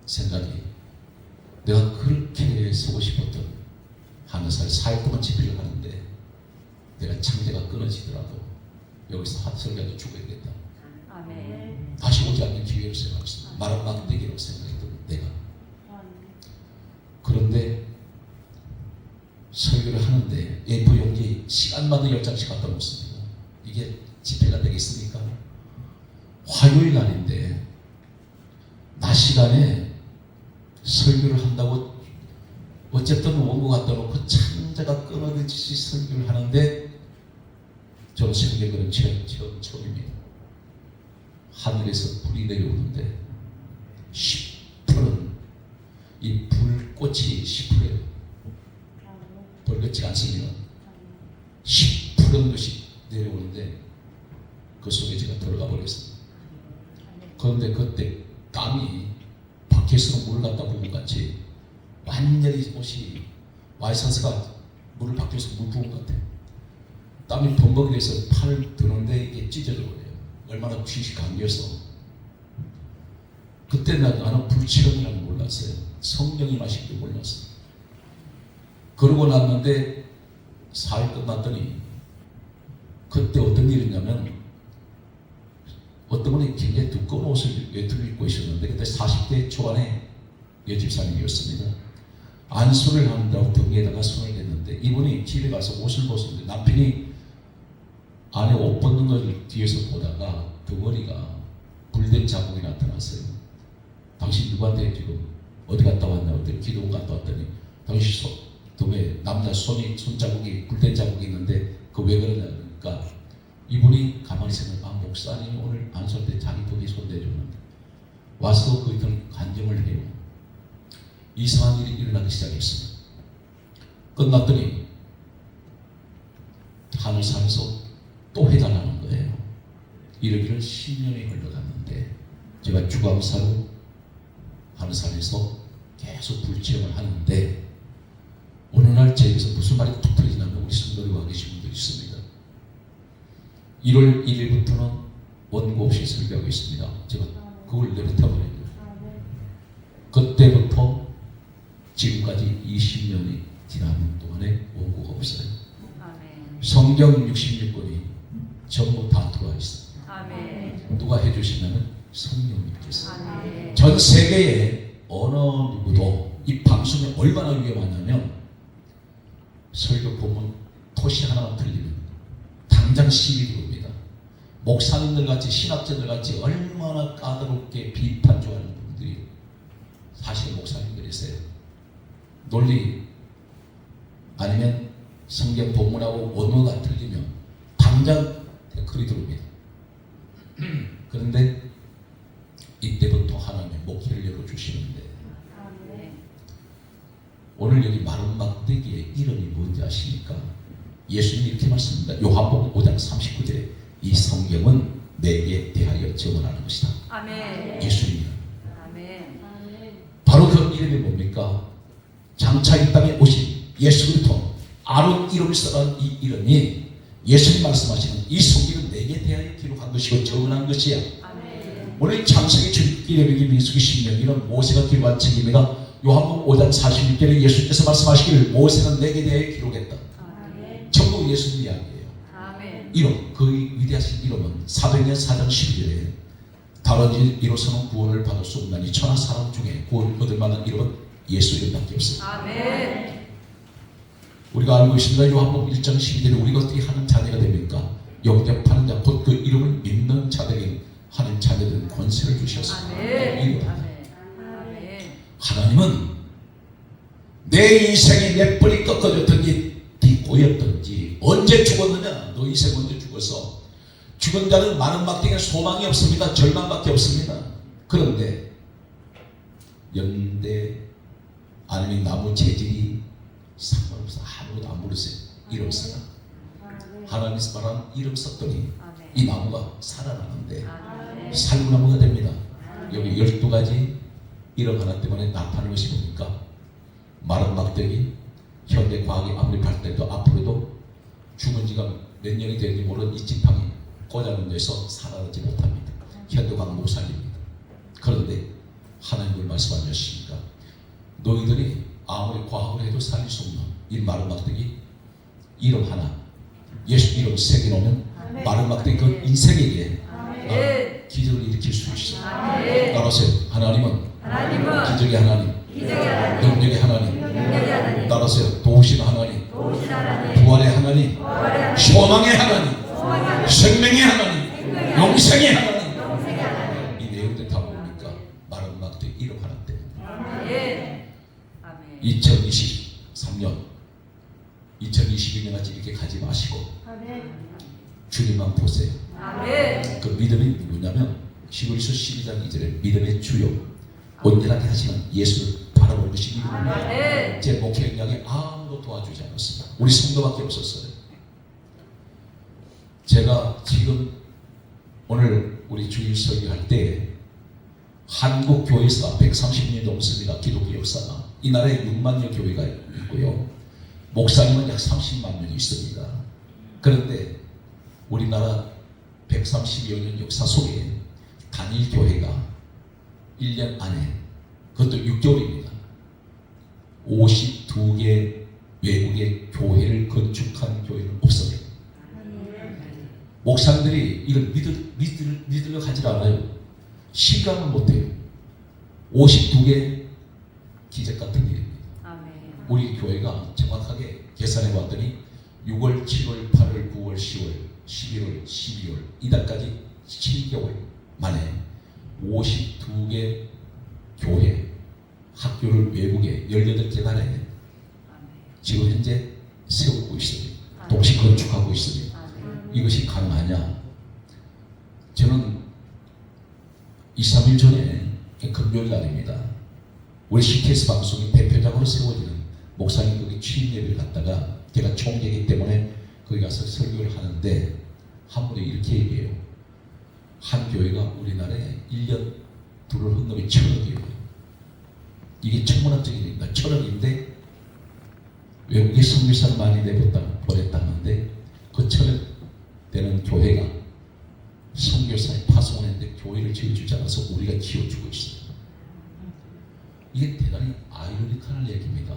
생각이 내가 그렇게 서고 싶었던 하늘살 4일 동안 집회를 하는데 내가 창제가 끊어지더라도 여기서 설교도 죽어야겠다. 아멘. 다시 오지 않는 기회를 생각했습니다. 말은 막대기라고 생각했던 내가. 그런데 설교를 하는데 A4 용지 시간마다 10장씩 갖다 놓습니다. 이게 집회가 되겠습니까? 화요일 날인데 낮 시간에 설교를 한다고 어쨌든 원고 갖다 놓고 창자가 끊어지듯이 설교를 하는데 저는 생계그는 처음입니다. 하늘에서 불이 내려오는데 시푸른 이 불꽃이 시푸래요. 벌겋지 않습니다. 시푸른 것이 내려오는데 그 속에 제가 들어가 버렸습니다. 그런데 그때 땀이 밖에서 물을 갖다 부은 것 같이 완전히 옷이 와이셔츠가 물을 밖에서 물 부은 것 같아요. 땀이 범벅이 돼서 팔을 드는데 이게 찢어져 버려요. 얼마나 귀시 감겨서. 그때 나는 불치령이라는 걸 몰랐어요. 성령이 마신 줄 몰랐어요. 그러고 났는데 4일 끝났더니 그때 어떤 일이 있냐면 어떤 분이 굉장히 두꺼운 옷을 외투를 입고 있었는데 그때 40대 초반의 여집사님이었습니다. 안수를 한다고 등에다가 손을 댔는데 이분이 집에 가서 옷을 벗었는데 남편이 안에 옷 벗는 걸 뒤에서 보다가 덩어리가 불된 자국이 나타났어요. 당신 누구한테 지금 어디 갔다 왔냐? 어디 기도원 갔다 왔더니 당신 등에 남자 손자국이 불된 자국이 있는데 그 왜 그러냐니까 이분이 가만히 생각해 목사님이 오늘 안수할 때 자기 등에 손 대줬는데 와서 그 등 간증을 해요. 이상한 일이 일어나기 시작했습니다. 끝났더니 하늘산에서 또 해달라는 거예요. 이러기를 10년이 흘러갔는데 제가 주감사로 하늘산에서 계속 불체험을 하는데 어느 날 제에게서 무슨 말이 툭 터지냐면 우리 성도들이 와 계신 분들이 있습니다. 1월 1일부터는 원고 없이 설교하고 있습니다. 제가 그걸 내뱉어버린 거예요. 그때부터 지금까지 20년이 지나는 동안에 원고가 없어요. 아멘. 성경 66권이 전부 다 들어와 있어요. 아멘. 누가 해주시냐면 성령님께서. 아멘. 전 세계의 어느 누구도 이 방송이 얼마나 위험하냐면 설교 보면 토시 하나만 틀리면 당장 시비 들어옵니다. 목사님들 같이 신학자들 같이 얼마나 까다롭게 비판 좋아하는 분들이 사실 목사님들이세요. 논리 아니면 성경 본문하고 원어가 틀리면 당장 댓글이 들어옵니다. 그런데 이때부터 하나님의 목회를 열어주시는데 아멘. 오늘 여기 마른 막대기의 이름이 뭔지 아십니까? 예수님이 이렇게 말씀합니다. 요한복음 5장 39절에 이 성경은 내게 대하여 증언하는 것이다. 아멘. 예수님이 아멘. 바로 그 이름이 뭡니까? 장차 이 땅에 오신 예수 그리스도 아론 이름을 써란 이 이름이 예수님 말씀하시는 이 성경은 내게 대하여 기록한 것이고 증언한 것이야. 아멘. 오늘 창세기 출애굽기 레위기 민수기 신명기는 모세가 기록한 책입니다. 요한복음 5장 46절에 예수님께서 말씀하시기를 모세는 내게 대하여 기록했다. 아멘. 전부 예수님 이야기예요. 아멘. 이름, 그 위대하신 이름은 사도행전 4장 12절에 다른 이로서는 구원을 받을 수 없나니 천하 사람 중에 구원을 얻을 만한 이름은 예수 이름밖에 없어요. 아멘. 우리가 알고 있습니다. 요한복음 1장 12절에 우리가 어떻게 하는 자녀가 됩니까? 영접하는 자, 곧 그 이름을 믿는 자들에게 하나님 자녀들은 권세를 주셨습니다. 아멘. 아멘. 하나님은 내 인생이 몇 번이 꺾어졌든지 뒷고였든지 언제 죽었느냐? 너 인생 언제 죽어서 죽은 자는 많은 막대기에 소망이 없습니다. 절망밖에 없습니다. 그런데 연대 아니면 나무 재질이 상관없어. 아무것도 안 모르세요. 이름 써라. 하나님께서 말한 이름 썼더니 이 나무가 살아나는데 아멘. 살구나무가 됩니다. 여기 12가지 이름 하나 때문에 나타나는 것이 뭡니까? 마른 막대기, 현대 과학이 아무리 발달해도 앞으로도 죽은 지가 몇 년이 되는지 모르는 이 지팡이 꽂아놓은 데서 살아나지 못합니다. 현대 과학 못 살립니다. 그런데 하나님을 말씀하셨습니까? 너희들이 아무리 과학을 해도 살릴 수 없는 이 마른 막대기 이름 하나, 예수 이름 새겨 놓으면 마른 막대기 그 인생에게 기적을 일으킬 수 있어요. 아멘. 따라서 하나님은 하나님은 기적의 하나님, 기적의 하나님, 능력의 하나님, 능력의 하나님, 따라서 도우시는 하나님, 도우신 하나님, 부활의 하나님, 부활의 하나님, 소망의 하나님, 소망의 하나님, 생명의 하나님, 영생의 하나님. 영생의 하나님. 이 내용들 다 보니까 마른 막대기 이름 하나 때문에 아멘. 아멘. 2023년 2022년 같이 이렇게 가지 마시고 주님만 보세요. 아멘. 그 믿음이 누구냐면 히브리서 12장 2절에 믿음의 주요 온전하게 하시는 예수를 바라보는 것이 믿음입니다. 아멘. 제 목회 행량에 아무도 도와주지 않았습니다. 우리 성도밖에 없었어요. 제가 지금 오늘 우리 주일 설교할 때 한국 교회가 130년이 넘습니다. 기독교 역사가. 이 나라에 6만여 교회가 있고요. 목사님은 약 30만 명이 있습니다. 그런데 우리나라 130여 년 역사 속에 단일 교회가 1년 안에 그것도 6개월입니다. 52개 외국의 교회를 건축한 교회는 없어요. 목사님들이 이걸 믿으려 하질 않아요. 실감을 못해요. 52개 기적 같은 일입니다. 아멘. 우리 교회가 정확하게 계산해 봤더니 6월, 7월, 8월, 9월, 10월, 11월, 12월 이달까지 7개월 만에 52개 교회 학교를 외국에 18개단에 지금 현재 세우고 있습니다. 동시 건축하고 있습니다. 아멘. 이것이 가능하냐? 저는 2, 3일 전에 금요일 날입니다. 우리 CTS 방송이 대표작으로 세워지는 목사님 거기 취임 예배를 갔다가 제가 총재이기 때문에 거기 가서 설교를 하는데 한 분이 이렇게 얘기해요. 한 교회가 우리나라에 1년 들어올 헌금이 1,000억이에요. 이게 천문학적인 일입니다. 1,000억인데 외국에 선교사를 많이 보냈다는데 그 1,000억 되는 교회가 선교사에 파송을 했는데 교회를 지어주지 않아서 우리가 지어주고 있어요. 이게 대단히 아이러니컬한 얘기입니다.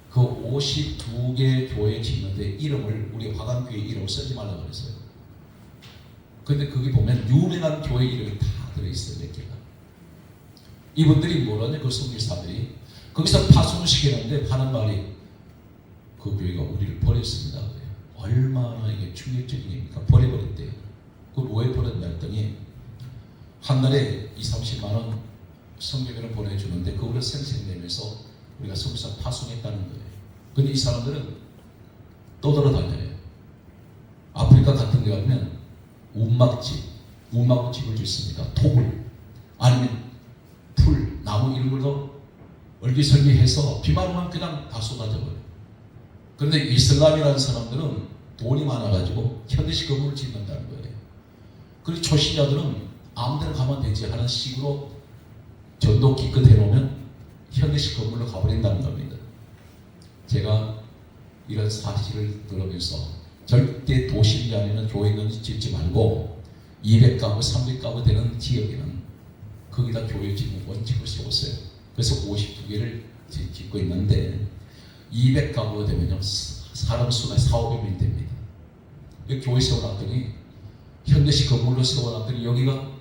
그 52개 교회 짓는데 이름을 우리 화강교회 이름을 쓰지 말라고 그랬어요. 근데 거기 보면 유명한 교회 이름이 다 들어있어요. 몇 개가. 이분들이 뭐라냐, 그 선교사들이 거기서 파송시키는데 하는 말이 그 교회가 우리를 버렸습니다. 얼마나 이게 충격적이니까 버려버렸대요. 그걸 왜 버렸냐 했더니 한 달에 20-30만 원 성경을 보내주는데 그거를 생색내면서 우리가 선교사 파송했다는 거예요. 근데 이 사람들은 떠돌아다녀요. 아프리카 같은 데 가면 움막집을 짓습니다. 토굴 아니면 풀, 나무 이런 걸로 얼기설기해서 비만 오면 그냥 다 쏟아져 버려요. 그런데 이슬람이라는 사람들은 돈이 많아가지고 현대식 건물을 짓는다는 거예요. 그리고 초신자들은 아무데나 가면 되지 하는 식으로 전도 기껏 해놓으면 현대식 건물로 가버린다는 겁니다. 제가 이런 사실을 들으면서 절대 도심 안에는 교회는 짓지 말고 200가구, 300가구 되는 지역에는 거기다 교회 짓는 원칙을 세웠어요. 그래서 52개를 짓고 있는데 200가구가 되면요 사람 수가 400~500명 됩니다. 여기 교회 세워놨더니 현대식 건물로 세워놨더니 여기가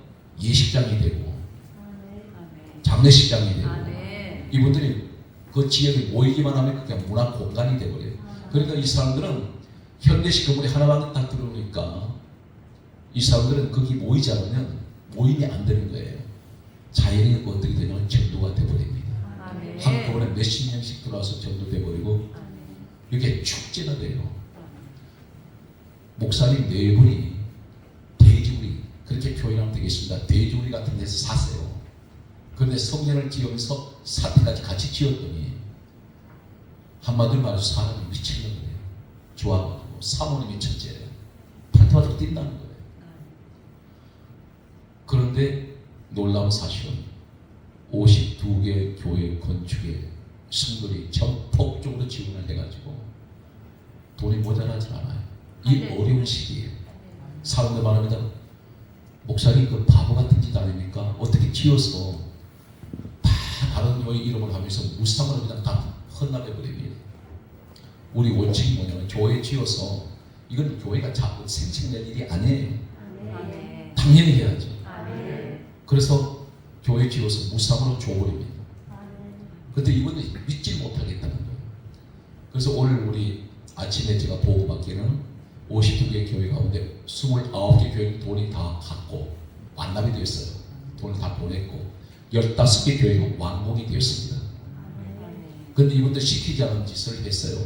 예식장이 되고 장례식장이 되고 이분들이 그 지역에 모이기만 하면 그게 문화 공간이 되버려요. 그러니까 이 사람들은 현대식 건물이 하나만 딱 들어오니까 이 사람들은 거기 모이지 않으면 모임이 안 되는 거예요. 자연히 어떻게 되냐면 전도가 돼버립니다. 한꺼번에 몇십 명씩 들어와서 전도돼버리고 이게 축제가 돼요. 목사님 4분이 돼지우리, 그렇게 표현하면 되겠습니다. 돼지우리 같은 데서 사세요. 그런데 성전을 지으면서 사태까지 같이 지었더니 한마디로 말해서 사람이 미치는 거예요. 좋아가지고 사모님이 첫째예요. 팔뚝팔뚝 뛴다는 거예요. 그런데 놀라운 사실은 52개 교회 건축에 성들이 전폭적으로 지원을 해가지고 돈이 모자라지 않아요. 이 어려운 시기에 사람들 말합니다. 목사님 그 바보 같은 짓 아닙니까? 어떻게 지어서 다 다른 교회 이름을 하면서 무상으로 그냥 다 헛나가버립니다. 우리 원칙이 뭐냐면 교회 지어서 이건 교회가 자꾸 생색낼 일이 아니에요. 당연히 해야죠. 그래서 교회 지어서 무상으로 줘버립니다. 그런데 이분은 믿지 못하겠다는 거예요. 그래서 오늘 우리 아침에 제가 보고받기는 52개 교회 가운데 29개 교회는 돈이 다 갔고 완납이 되었어요. 돈을 다 보냈고 15개 교회가 완공이 되었습니다. 그런데 이분들 시키지 않은 짓을 했어요.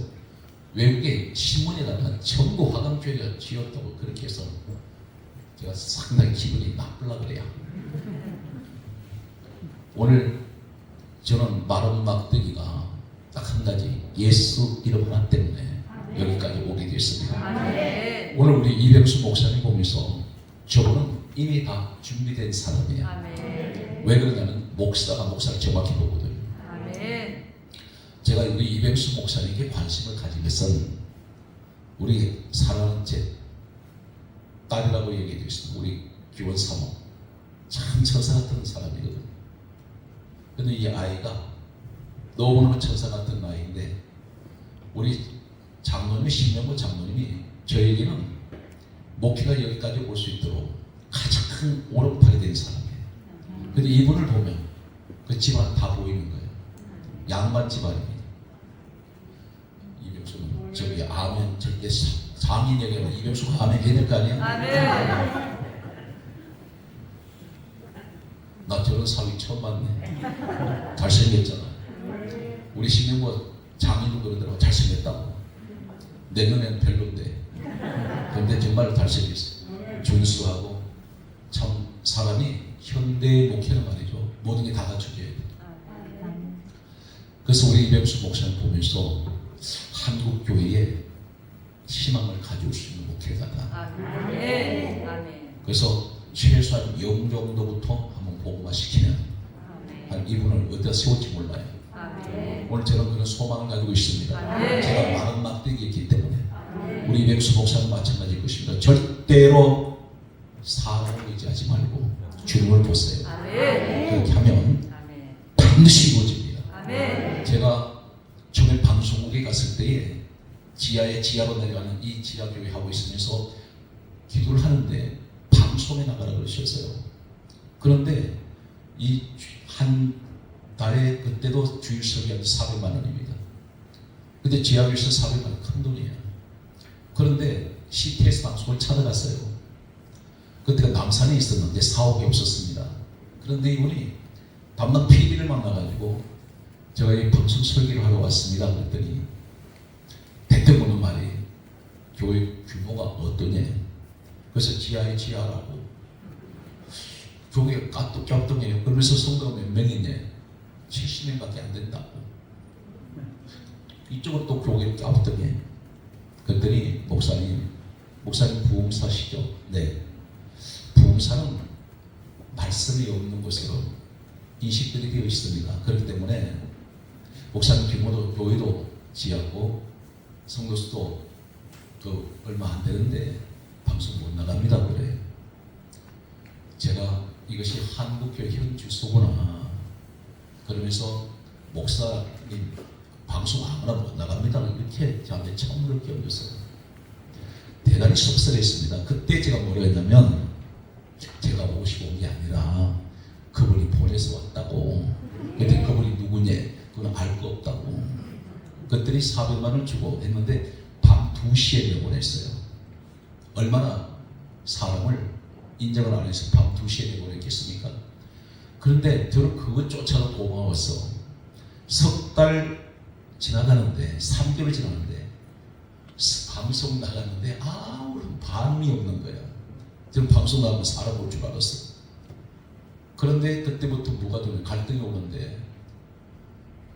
외국에 신문에다가 전부 화강교회가 지었다고 그렇게 해서 제가 상당히 기분이 나쁘려 그래요. 오늘 저는 마른 막대기가 딱 한 가지 예수 이름 하나 때문에 여기까지 오게 됐습니다. 오늘 우리 이병수 목사님 보면서 저분은 이미 다 준비된 사람이에요. 왜 그러냐면 목사를 정확히 보거든요. 제가 우리 이병수 목사님께 관심을 가진 것은 우리 사랑하는 제 딸이라고 얘기해 주셨습니다. 우리 기원 사모 참 천사 같은 사람이거든요. 근데 이 아이가 너무너무 천사 같은 아이인데 우리 장로님이 신명구 장로님이 저에게는 목회가 여기까지 올 수 있도록 가장 큰 오른팔이 된 사람이에요. 근데 이분을 보면 그 집안 다 보이는 거예요. 양반 집안입니다. 이병수는 저기 아멘 절대 장인 얘기하면 이병수가 아멘 해야 될 거 아니야? 나 저런 사위 처음 봤네. 잘생겼잖아. 우리 신명구 장인도 그러더라고. 잘생겼다고. 내 눈에는 별론데. 근데 정말 잘생겼어. 준수하고 참 사람이 현대 목회는 말이죠. 모든 게 다 갖춰져야 돼. 그래서 우리 이병수 목사님 보면서 한국 교회에 희망을 가져올 수 있는 목회자다. 그래서 최소한 영 정도부터 한번 보고만 시키면 한 이분을 어디다 세울지 몰라요. 오늘 저는 그런 소망을 가지고 있습니다. 제가 많은 막대기 있기 때문에 우리 이병수 목사는 마찬가지일 것입니다. 절대로 사람을 의지하지 말고 주님을 보세요. 그렇게 하면 반드시 이루어집니다. 아멘. 제가 처음에 방송국에 갔을 때에 지하로 내려가는 이 지하교회 하고 있으면서 기도를 하는데 방송에 나가라 그러셨어요. 그런데 이 한 달에 그때도 주일 설교하면 400만 원입니다. 근데 지하교회에서 400만 원 큰 돈이에요. 그런데 CTS 방송을 찾아갔어요. 그때가 남산에 있었는데 사옥이 없었습니다. 그런데 이분이 담당 PD를 만나가지고 제가 이 방송 설교를 하러 왔습니다. 그랬더니 대뜸 묻는 말이 교회 규모가 어떠냐. 그래서 지하에 지하라고 교회가 까뚝까뚝해요. 그러면서 성도가 몇 명이냐. 70명밖에 안 된다고. 이쪽은 또 교회 까뚝해. 그랬더니 목사님 부흥사시죠? 네. 부흥사는 말씀이 없는 것으로 인식들이 되어 있습니다. 그렇기 때문에 목사님 규모도 교회도 지하고 성도수도 얼마 안 되는데 방송 못 나갑니다. 그래. 제가 이것이 한국교회 현 주소구나. 그러면서 목사님 방송 아무나 못 나갑니다. 이렇게 저한테 처음 그렇게 옮겼어요. 대단히 섭섭했습니다. 그때 제가 뭐라 했냐면 제가 오시고 온 게 아니라 그분이 보내서 왔다고. 그때 그분이 누구냐? 그건 알 거 없다고. 그랬더니 400만 원을 주고 했는데 밤 2시에 내보냈어요. 얼마나 사람을 인정을 안 해서 밤 2시에 내보냈겠습니까? 그런데 저는 그것조차도 고마웠어. 석 달 지나가는데 3개월 지나는데 방송 나갔는데 아무런 반응이 없는 거야. 저는 방송 나가면 사람 올 줄 알았어. 그런데 그때부터 뭐가 되면 갈등이 오는데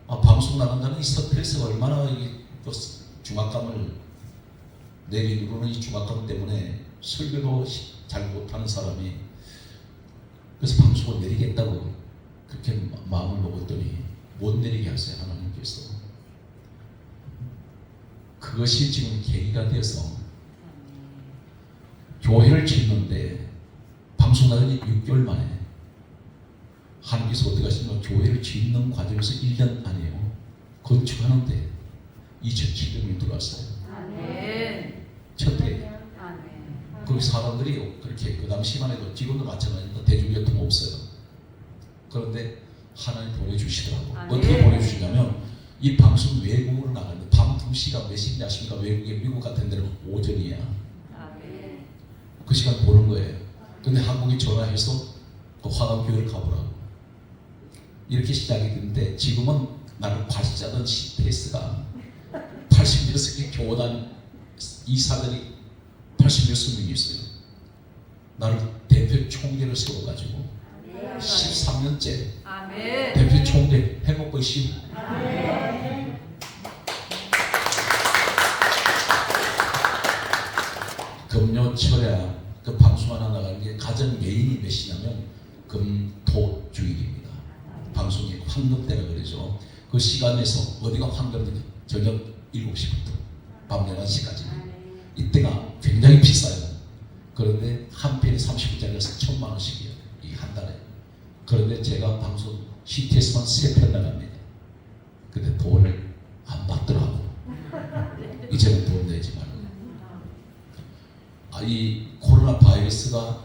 방송 나간다는 이 스트레스가 얼마나 또 중압감을 내게 누르는 이 중압감 때문에 설교도 잘 못하는 사람이 그래서 방송을 내리겠다고 그렇게 마음을 먹었더니 못 내리게 하세요. 하나님께서. 그것이 지금 계기가 되어서 교회를 짓는데 방송 나가니 6개월 만에 하나님께서 어떻게 하시냐면 교회를 짓는 과정에서 1년 아니에요. 건축하는데 2,700명이 들어왔어요. 아멘. 첫 해. 아멘. 그 사람들이 그렇게 그 당시만 해도 지금도 마찬가지로 대중교통 없어요. 그런데 하나님 보내주시더라고. 아멘. 어떻게 보내주시냐면 이 방송 외국으로 나가는데 밤 2시가 몇 시인지 아십니까? 외국에 미국 같은 데는 오전이야. 아멘. 그 시간 보는 거예요. 근데 한국에 전화해서 그 화강교회를 가보라고. 이렇게 시작이 됐는데 지금은 나는 과시자던 CTS가 86개 교단 이사들이 86명이 있어요. 나를 대표 총재를 세워가지고 13년째 아멘. 대표 총재 해먹고 있어요. 금요 철야 그 방송 하나 나가는 게 가장 메인이 몇이냐면 금토주일입니다. 방송이 황금때라 그러죠. 그 시간에서 어디가 황금이냐? 저녁 7시부터 밤 11시까지. 이때가 굉장히 비싸요. 그런데 한 편이 30분짜리라서 1,000만 원씩이에요. 이 한 달에. 그런데 제가 방송 CTS만 3편 나갑니다. 근데 돈을 안 받더라고. 이제는 돈 내지 말고. 이 코로나 바이러스가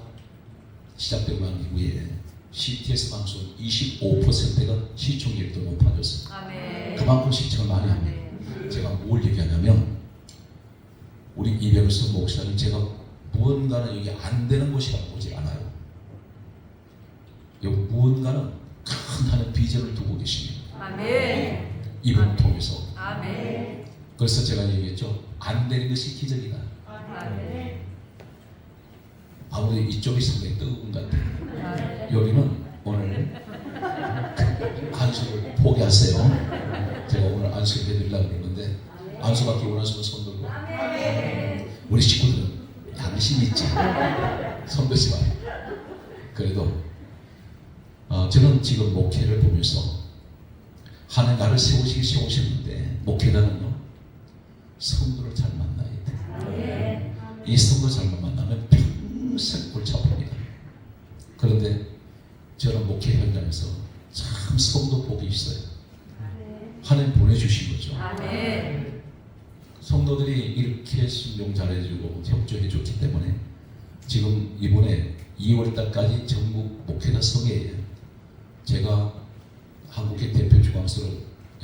시작되고 난 이후에 CTS 방송 25%가 시청률이 더 높아졌어요. 아멘. 그만큼 시청을 많이 합니다. 제가 뭘 얘기하냐면 우리 이병수 목사님 제가 무언가는 여기 안 되는 것이라고 보지 않아요. 여기 무언가는 큰 하나의 비전을 두고 계십니다. 아멘. 이분을 통해서. 아멘. 그래서 제가 얘기했죠. 안 되는 것이 기적이다. 아멘. 아무래도 이쪽이 상당히 뜨거운 것 같아요. 여기는 오늘 안수를 포기하세요. 제가 오늘 안수 해드리려고 그러는데 안수받기 원하시면 손 들고. 우리 식구들은 양심이 있지. 손 들지 마요. 그래도 저는 지금 목회를 보면서 하나님 나를 세우셨는데 목회자는요 성도를 잘 만나야 돼. 이 성도 잘못 만나면 평생 골치 아픕니다. 그런데 저는 목회 현장에서 참 성도 복이 있어요. 하나님 보내주신 거죠. 아멘. 성도들이 이렇게 순종 잘해주고 협조해줬기 때문에 지금 이번에 2월달까지 전국 목회자 성회에 제가 한국의 대표 주관서로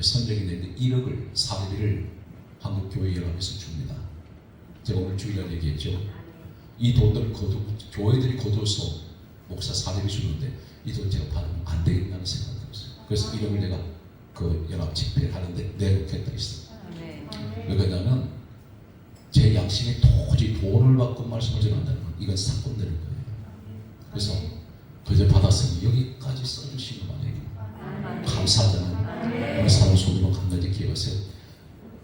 선정이 됐는데 1억을 사례비를 한국교회연합에서 줍니다. 제가 오늘 주일날 얘기했죠. 이 돈들을 교회들이 거둬서 목사 사례비 주는데 이 돈 제가 받으면 안 되겠다는 생각이 들었어요. 그래서 1억을 내가 그 연합 집회를 하는데 내놓겠다 했어요. 아멘. 왜 그러냐면 제 양심에 도저히 돈을 받고 말씀을 전한다는 건 이건 사건되는 거예요. 그래서 그저 받았으니 여기까지 써주신 거 아니에요. 감사하잖아요. 우리 사람 손으로 한 가지 기억하세요.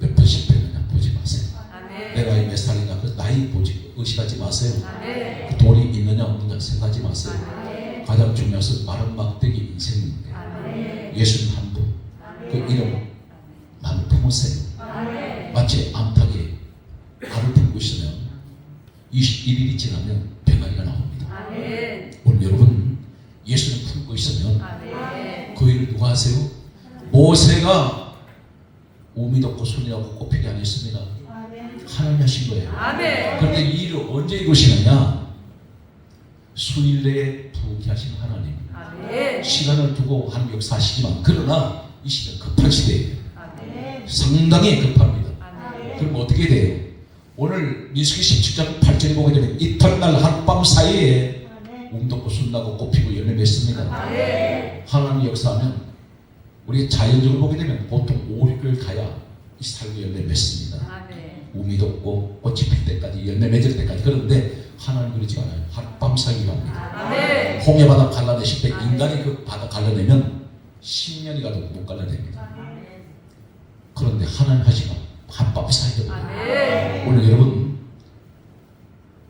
몇 번씩 뵙느냐 보지 마세요. 아멘. 내 나이 몇 살이냐 그 나이 보지 의식하지 마세요. 아멘. 그 돈이 있느냐 없느냐 생각하지 마세요. 아멘. 가장 중요한 것은 마른 막대기 인생인데 아멘. 예수님 한 분, 그 이름 마음 품으세요. 아멘. 마치 암탉이 알을 품고 있으면 21일이 지나면 배가리가 나옵니다. 아멘. 오늘 여러분 예수님 품고 있으면 아멘. 그 일을 누가 하세요? 모세가 우미 덮고 손이 덮고 꼽히게 안 했습니다. 하나님이 하신 거예요. 아멘. 그런데 이 일을 언제 이루시느냐? 수일 내에 부귀 하신 하나님. 아멘. 시간을 두고 하나님 역사하시지만 그러나 이 시대는 급한 시대예요. 아멘. 상당히 급합니다. 아멘. 그럼 어떻게 돼요? 오늘 민수기 17장 8절에 보게 되면 이튿날 하룻밤 사이에 웅덕고 순나고 꽃피고 열매 맺습니다. 아멘. 하나님 역사하면 우리 자연적으로 보게 되면 보통 5, 6개월 가야 이 살구 열매 맺습니다. 아멘. 우미 돋고 꽃이 필 때까지 열매 맺을 때까지. 그런데 하나님 그러지 않아요. 하룻밤 사이에 합니다. 아멘. 홍해 바다 갈라내실 때 인간이 그 바다 갈라내면 10년이 가도 못 갈라냅니다. 그런데 하나님 하시면 한밤 사이에 아멘. 오늘 여러분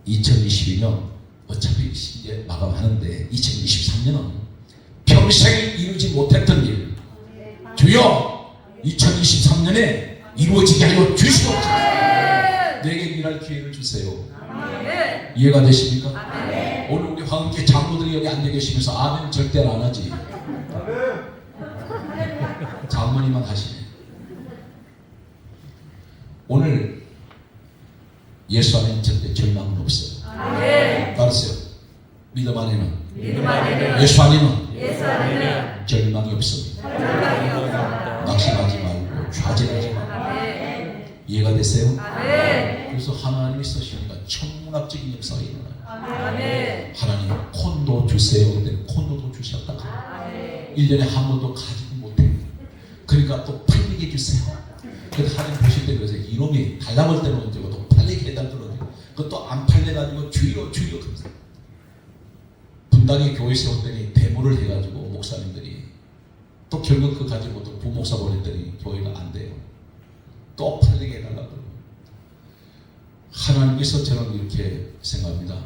2022년 어차피 이제 마감하는데 2023년은 평생 이루지 못했던 일 주여 2023년에 이루어지게 하여 주시옵소서. 내게 일할 기회를 주세요. 아멘. 이해가 되십니까? 아멘. 오늘 우리 황교회 장로들이 여기 앉아 계시면서 아멘 절대 안 하지. 장모님만 하시네. 오늘 예수 안에는 절대 절망은 없어요. 아멘. 따르세요. 믿음 안에는, 믿음 안에는 예수 안에는 예수 안에는 절망이 없습니다. 절망이 없습니다. 낙심하지 말고 좌절하지 말고. 아멘. 이해가 되세요? 아멘. 그래서 하나님이 쓰시니까 천문학적인 역사가 일어나요. 아멘. 하나님 콘도 주세요. 근데 콘도도 주셨다. 아멘. 1년에 한 번도 가지도 못해. 그러니까 또 팔리게 해주세요. 그래서 하나님 보실 때 그래서 이놈이 달라볼 때는 언제고 또 팔리게 해달더라고요. 그것도 안 팔려가지고 주의로 하면서 분당에 교회 세웠더니 데모를 해가지고 목사님들이 또 결국 그 가지고 또 부목사 보냈더니 교회가 안 돼요. 또 팔리게 해달라고. 하나님께서 저는 이렇게 생각합니다.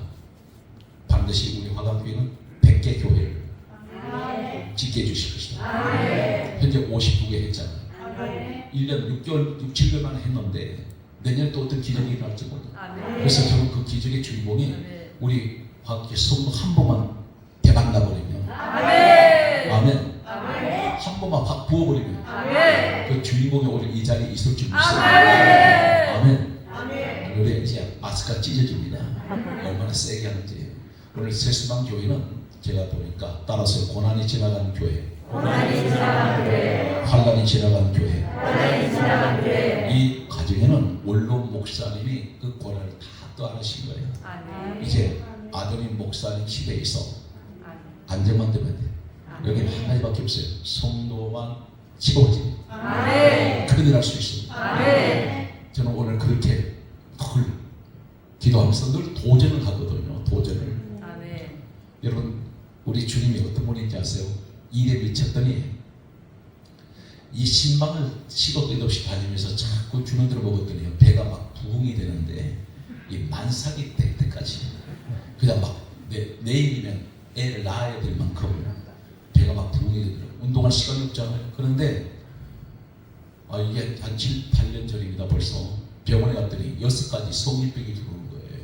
반드시 우리 화강교회는 100개 교회를 짓게 해주실 것이다. 현재 59개 했잖아요. 1년 6개월, 6, 7개월만 했는데 내년에 또 어떤 기적이 일어날지 몰라요. 그래서 저는 그 기적의 주인공이 우리 화학교회 성도 한 번만 대박 나버리면 아멘. 한 번만 확 부어버리면 그 주인공이 오늘 이 자리에 있을 줄 믿습니다. 아멘. 노래 이제 마스크가 찢어집니다. 얼마나 세게 하는지. 오늘 세수방 교회는 제가 보니까 따라서 고난이 지나가는 교회, 환란이 지나가는 교회, 이 가정에는 원로 목사님이 그 고난을 다 떠안으신 거예요. 이제 아드님 목사님 시대에서 안정만 되면 돼요. 여기는 한 가지밖에 없어요. 성도만 집어지면 그런 일 할 수 있습니다. 저는 오늘 그렇게 늘 기도하면서 늘 도전을 하거든요. 도전을. 여러분 우리 주님이 어떤 분인지 아세요? 일에 미쳤더니 이 신방을 시도 때도 없이 다니면서 자꾸 주는 대로 먹었더니 배가 막 부흥이 되는데 이 만삭이 될 때까지 그냥 막 내일이면 애를 낳아야 될 만큼 배가 막 부흥이 되더라고요. 운동할 시간이 없잖아요. 그런데 이게 한 7, 8년 전입니다. 벌써 병원에 갔더니 6가지 성인병이 들어오는 거예요.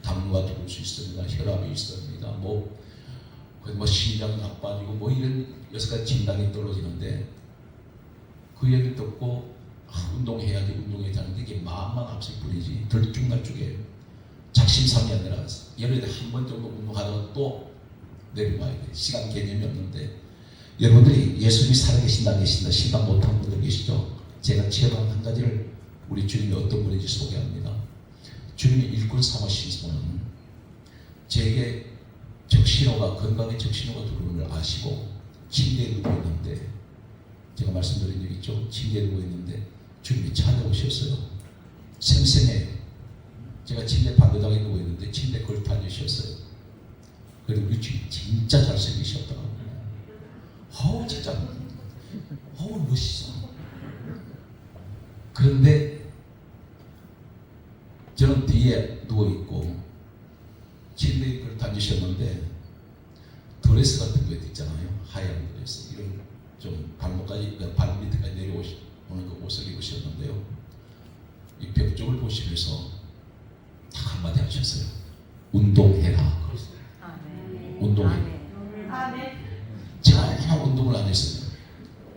당뇨가 들어올 수 있습니다. 혈압이 있습니다. 뭐 뭐 심장 나빠지고 뭐 이런 여섯 가지 진단이 떨어지는데 그 얘기 듣고 운동해야지 하는데 이게 마음만 앞설 뿐이지 들쭉날쭉해요. 작심삼이 아니라 열흘에 한 번 정도 운동하다가 또 내려와야 돼. 시간 개념이 없는데 여러분들이 예수님이 살아계신다 안 계신다 신당 못하는 분들 계시죠? 제가 체험한 한 가지를 우리 주님이 어떤 분인지 소개합니다. 주님이 일꾼 삼으신 분은 제게 적신호가 건강에 적신호가 들어오는 걸 아시고 침대에 누워 있는데 제가 말씀드린 적 있죠? 침대에 누워 있는데 주님이 찾아오셨어요. 생생해요. 제가 침대 반대장에 누워 있는데 침대 걸터 앉으셨어요. 그리고 우리 주님 진짜 잘생기셨더라고요. 진짜 멋있어. 그런데 저는 뒤에 누워 있고 침대에 걸터 앉으셨는데 드레스 같은 거 있잖아요. 하얀 드레스 이런 좀 발목까지 발 밑에까지 내려오는 그 옷을 입으셨는데요. 이 벽 쪽을 보시면서 딱 한마디 하셨어요. 운동해라. 아멘. 운동해. 제가 얼마나 운동을 안 했어요.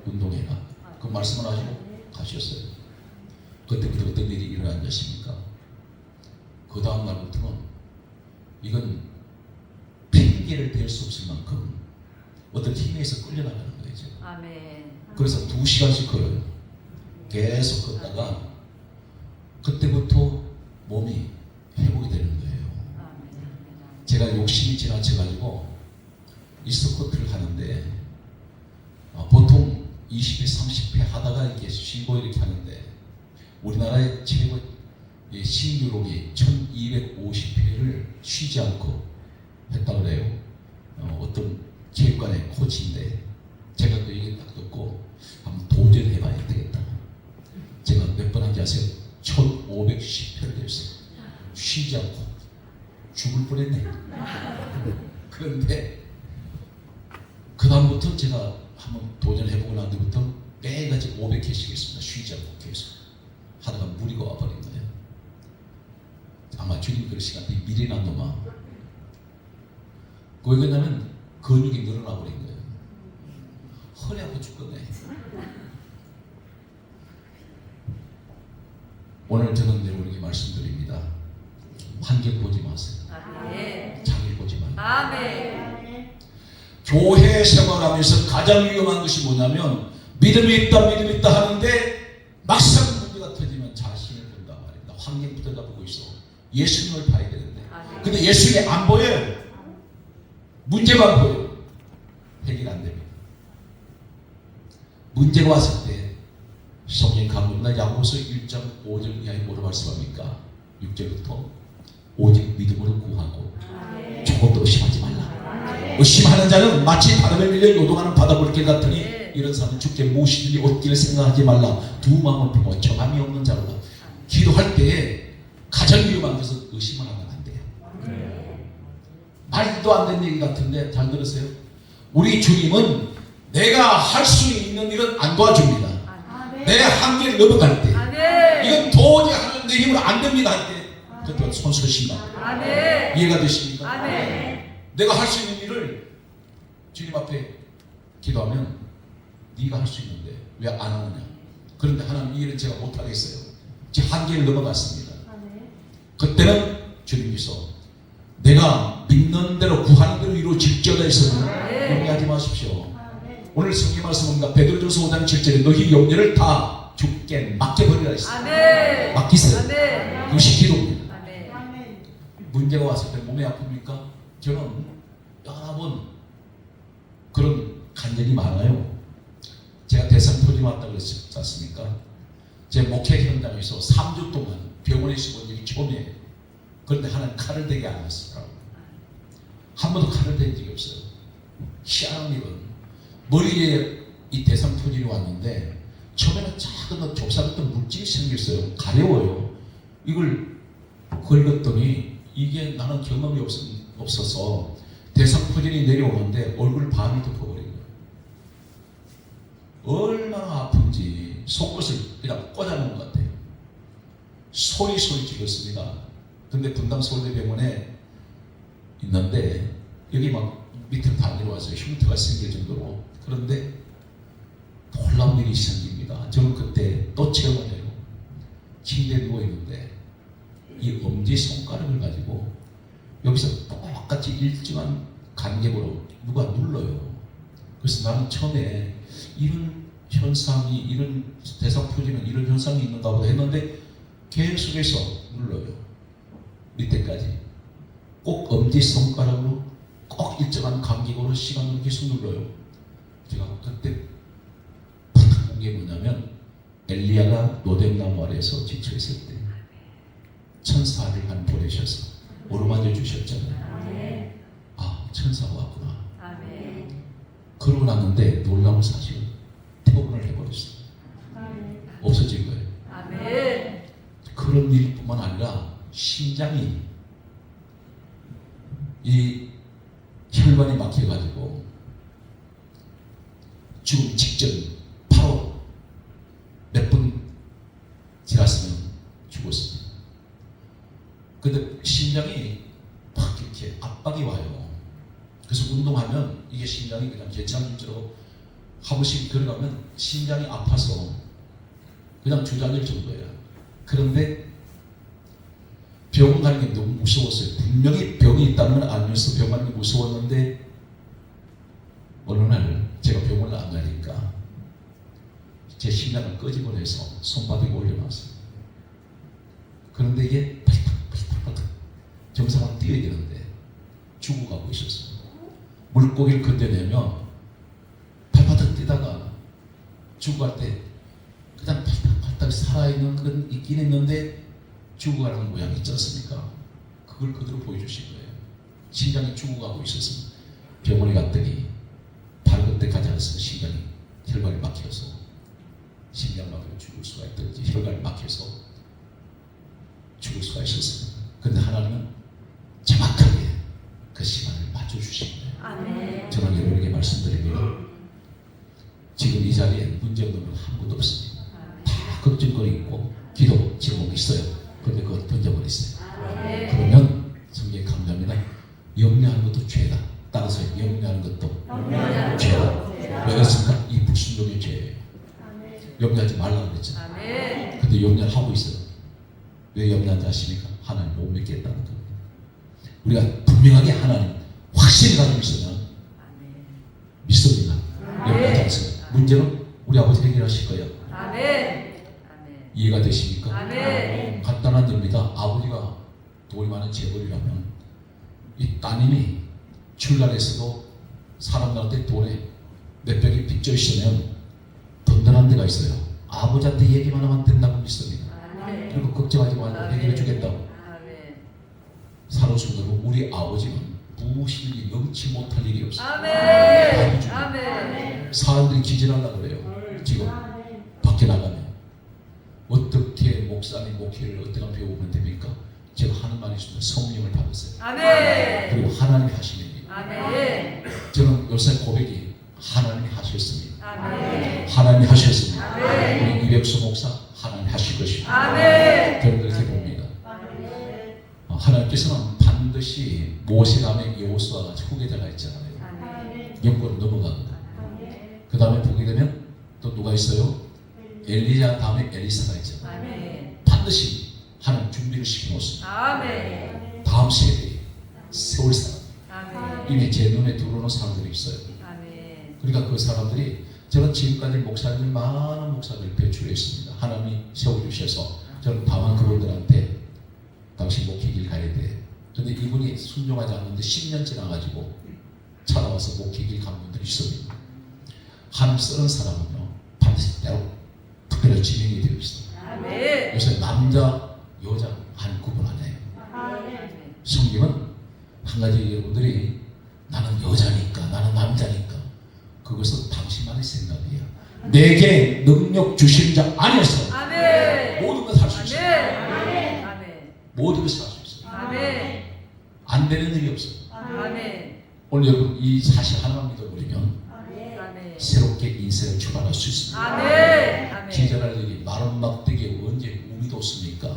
운동해라. 그 말씀을 하시고 가셨어요. 그때부터 어떤 일이 일어났습니까? 그 다음 날부터는 이건 핑계를 댈 수 없을 만큼 어떤 힘에서 끌려나가는 거죠. 아멘. 그래서 2시간씩 걸어요. 계속 걷다가 그때부터 몸이 회복이 되는 거예요. 제가 욕심이 지나쳐가지고 이 스쿼트를 하는데 보통 20회, 30회 하다가 이렇게 쉬고 이렇게 하는데 우리나라의 최고 신기록이 1250회를 쉬지 않고 했다고 그래요. 어떤 체육관의 코치인데 제가 그 얘기 딱 듣고 한번 도전해봐야 되겠다. 제가 몇 번 한지 아세요? 1510회를 했어요. 쉬지 않고 죽을 뻔했네. 그런데 그 다음부터 제가 한번 도전해보고 난 뒤부터 매일같이 500회씩 했습니다. 쉬지 않고 계속 하다가 무리가 와버린 거예요. 아마 주님 그러시간에 미련한 놈아. 왜 그러냐면 근육이 늘어나 버린 거예요. 허리 아파 죽겠네. 오늘 저는 여러분에게 말씀드립니다. 환경 보지 마세요. 아멘. 자기 보지 말고. 아멘. 교회 생활하면서 가장 위험한 것이 뭐냐면 믿음이 있다 하는데 막상 문제가 터지면 자신을 본단 말입니다. 환경 붙여다보고 있어. 예수님을 봐야 되는데 근데 예수님이 안 보여요. 문제만 보여요. 해결 안 됩니다. 문제가 왔을 때 성령 강론나 야고보서 1장 5절 이하에 뭐라고 말씀합니까? 6절부터 오직 믿음으로 구하고 조금도 의심하지 말라. 의심하는 자는 마치 바람에 밀려 요동하는 바다물길 같으니 이런 사람은 주께 무엇이든지 얻기를 생각하지 말라. 두 마음을 품어 정함이 없는 자로다. 기도할 때에 가장 위험한 것은 의심을 하면 안 돼요. 말도 안 되는 얘기 같은데 잘 들으세요. 우리 주님은 내가 할 수 있는 일은 안 도와줍니다. 내 한계를 넘어갈 때 이건 도저히 하는 내 힘으로 안 됩니다 할 때 그때 손 서신다. 이해가 되십니까? 내가 할 수 있는 일을 주님 앞에 기도하면 네가 할 수 있는데 왜 안 하느냐. 그런데 하나님 이 일은 제가 못하겠어요. 제 한계를 넘어갔습니다. 그때는 주님께서 내가 믿는 대로 구하는 대로 이루어질지어다 했으면 용기하지 마십시오. 오늘 성경 말씀입니다. 베드로전서 5장 7절에 너희 염려를 다 주께 맡겨버리라 했습니다. 맡기세요. 그것이 기도입니다. 문제가 왔을 때 몸이 아픕니까? 저는 여러 번 그런 간절이 많아요. 제가 대상포진 왔다고 그랬지 않습니까? 제 목회 현장에서 3주 동안 병원에 있어본 적이 처음이에요. 그런데 하나님 칼을 대게 안 했더라고요. 한 번도 칼을 댄 적이 없어요. 희한한 일은 머리에 이 대상포진이 왔는데 처음에는 작은 좁쌀 같은 물질이 생겼어요. 가려워요. 이걸 걸렸더니 이게 나는 경험이 없어서 대상포진이 내려오는데 얼굴 반을 덮어버린 거예요. 얼마나 아픈지 속것을 그냥 꽂아놓은 것 같아요. 소리 질렀습니다. 근데 분당 서울대병원에 있는데 여기 막 밑으로 다 내려와서 흉터가 생길 정도로. 그런데 놀라운 일이 생깁니다. 저는 그때 또 체험을 해요. 침대에 누워있는데 이 엄지손가락을 가지고 여기서 똑같이 일정한 간격으로 누가 눌러요. 그래서 나는 처음에 이런 현상이, 이런 대상 표지는 이런 현상이 있는가 보다 했는데 계속해서 눌러요. 밑에까지. 꼭 엄지손가락으로 꼭 일정한 간격으로 시간을 계속 눌러요. 제가 그때 팍 본 게 뭐냐면 엘리야가 노뎀나무 아래에서 지쳐있을 때 천사를 한 보내셔서 오르만져 주셨잖아요. 아, 천사가 왔구나. 아멘. 그러고 났는데 놀라운 사실은 퇴원을 해버렸어요. 없어진 거예요. 아멘. 그런 일뿐만 아니라 심장이 이 혈관이 막혀가지고 죽음 직전 바로 몇 분 지났으면 죽었습니다. 근데 심장이 팍 이렇게 압박이 와요. 그래서 운동하면 이게 심장이 그냥 괜찮은지로 한 번씩 들어가면 심장이 아파서 그냥 주저앉을 정도예요. 그런데 병원 가는 게 너무 무서웠어요. 분명히 병이 있다는 걸 알면서 병원 가는 게 무서웠는데 어느 날 제가 병원을 안 가니까 제 심장을 끄집어내서 손바닥에 올려놨어요. 그런데 이게 팔딱팔딱 정상으로 뛰어야 되는데 죽어가고 있었어요. 물고기를 건져내면 팔팔딱 뛰다가 죽어갈 때 그냥 팔딱팔딱 살아있는 건 있긴 했는데 죽어가는 모양이 있지 않습니까? 그걸 그대로 보여주신 거예요. 심장이 죽어가고 있었습니다. 병원에 갔더니 바로 그때 가지 않았으면 심장이 혈관이 막혀서 심장마비로 죽을 수가 있든지 혈관이 막혀서 죽을 수가 있었습니다. 그런데 하나님은 정확하게 그 시간을 맞춰주신 거예요. 아멘. 저는 여러분에게 말씀드립니다. 지금 이 자리에 문제 없는 분 아무것도 없습니다. 다 걱정거리고 기도 제목이 있어요. 그런데 그걸 던져버렸어요. 아멘. 그러면 성경에 강조합니다. 염려하는 것도 죄다. 따라서 염려하는 것도 죄다. 왜 그렇습니까? 이 불순종의 죄예요. 염려하지 말라고 그랬잖아요. 아멘. 근데 염려를 하고 있어요. 왜 염려하지 아십니까? 하나님 못 믿겠다는 겁니다. 우리가 분명하게 하나님 확실히 가지고 있으면 아멘. 믿습니다. 염려하지 않습니다. 문제는 우리 아버지 해결하실 거예요. 아멘. 아멘. 이해가 되십니까? 아멘. 간단한 일입니다. 아버지가 돈이 많은 재벌이라면 이 따님이 출간에서도 사람들한테 돈에 몇백이 빚져 있으면 든든한 데가 있어요. 아버지한테 얘기만 하면 된다고 믿습니다. 아멘. 그리고 걱정하지 말고 해결해 주겠다고. 아멘. 사로순으로 우리 아버지는 무엇이든지 넘치 못할 일이 없어요. 아멘. 아멘. 사람들이 기절하려고 그래요. 지금 밖에 나가면 어떻게 목사님 목회를 어떻게 하면 배우면 됩니까? 제가 하는 말이 있습니다. 성령을 받으세요. 아멘. 그리고 하나님이 하시는 일. 아멘. 저는 요새 고백이 하나님이 하셨습니다. 아멘. 하나님이 하셨습니다. 아멘. 우리 이백수 목사 하나님이 하실 것입니다. 아멘. 저는 그렇게 봅니다. 하나님께서는 반드시 모세 다음에 여호수아가 후계자가 있잖아요. 아멘. 영권을 넘어갑니다. 그 다음에 보게 되면 또 누가 있어요? 엘리야 다음에 엘리사가 있잖아요. 아멘. 반드시 하나님 준비를 시켜놓습니다. 아멘. 다음 세대에 세울 사람, 아멘. 이미 제 눈에 들어오는 사람들이 있어요. 아멘. 그러니까 그 사람들이 저는 지금까지 목사님들 많은 목사들을 배출했습니다. 하나님이 세워주셔서 저는 다만 그분들한테 당신 목회길 가야 돼. 근데 이분이 순종하지 않는데 10년 지나가지고 찾아와서 목회길 간 분들이 있습니다. 하나님 쓰는 사람은요 반드시 때로 특별히 지명이 되어 있어요. 아멘. 요새 남자 여자 한 구분 안 해요. 아멘. 성경은 한 가지 여러분들이 나는 여자니까 나는 남자니까 그것은 당신만의 생각이야. 내게 능력 주신 자 안에서 아멘. 모든 걸 할 수 있어요. 아멘. 아멘. 모든 것을 할 수 있어요. 아멘. 안 되는 일이 없어요. 아멘. 오늘 여러분 이 사실 하나만 믿어버리면 아멘. 새롭게 인생을 출발할 수 있습니다. 아멘. 아멘. 기절할 일이 마른 막대기에 언제 우미도 없습니까?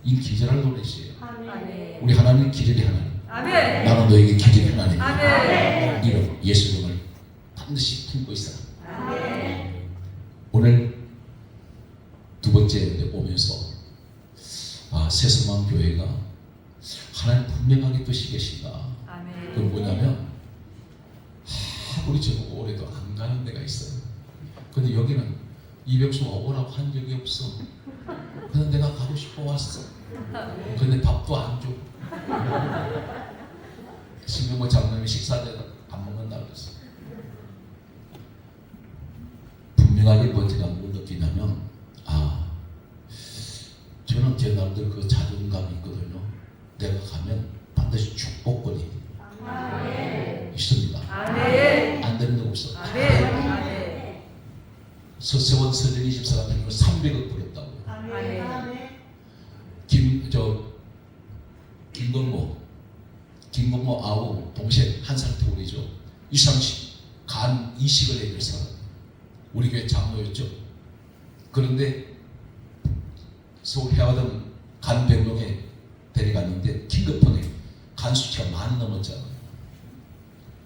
이 기절할 노릇이에요. 아멘. 우리 하나님 기절이 하나님. 아멘. 나는 너에게 기적이 하나님 아멘. 이름 예수 이름을 반드시 품고 있어라. 아멘. 오늘 두 번째 오면서 새소망 교회가 하나님 분명하게 뜻이 계신다. 아멘. 그건 뭐냐면 우리 저보고 올해도 안 가는 데가 있어요. 근데 여기는 이병수가 오라고 한 적이 없어. 근데 내가 가고 싶어 왔어. 근데 밥도 안 줘. 신경모 장로님이 식사대가 안 먹는다 그랬어. 분명하게 뭔지가 뭘 느끼냐면 저는 제 나름대로 그 자존감이 있거든요. 내가 가면 반드시 축복권이 있습니다. 아멘. 안 되는 데 없어. 아멘. 아멘. 서세원 서정희 집사 같은 경우 300억 벌었다고요. 아멘. 김건모 아우 동생 한 살 터울이죠. 이상식 간 이식을 해줄 사람. 우리 교회 장로였죠. 그런데 서울 해화동 간병동에 데려갔는데 긴급하게 간 수치가 많이 넘었잖아요.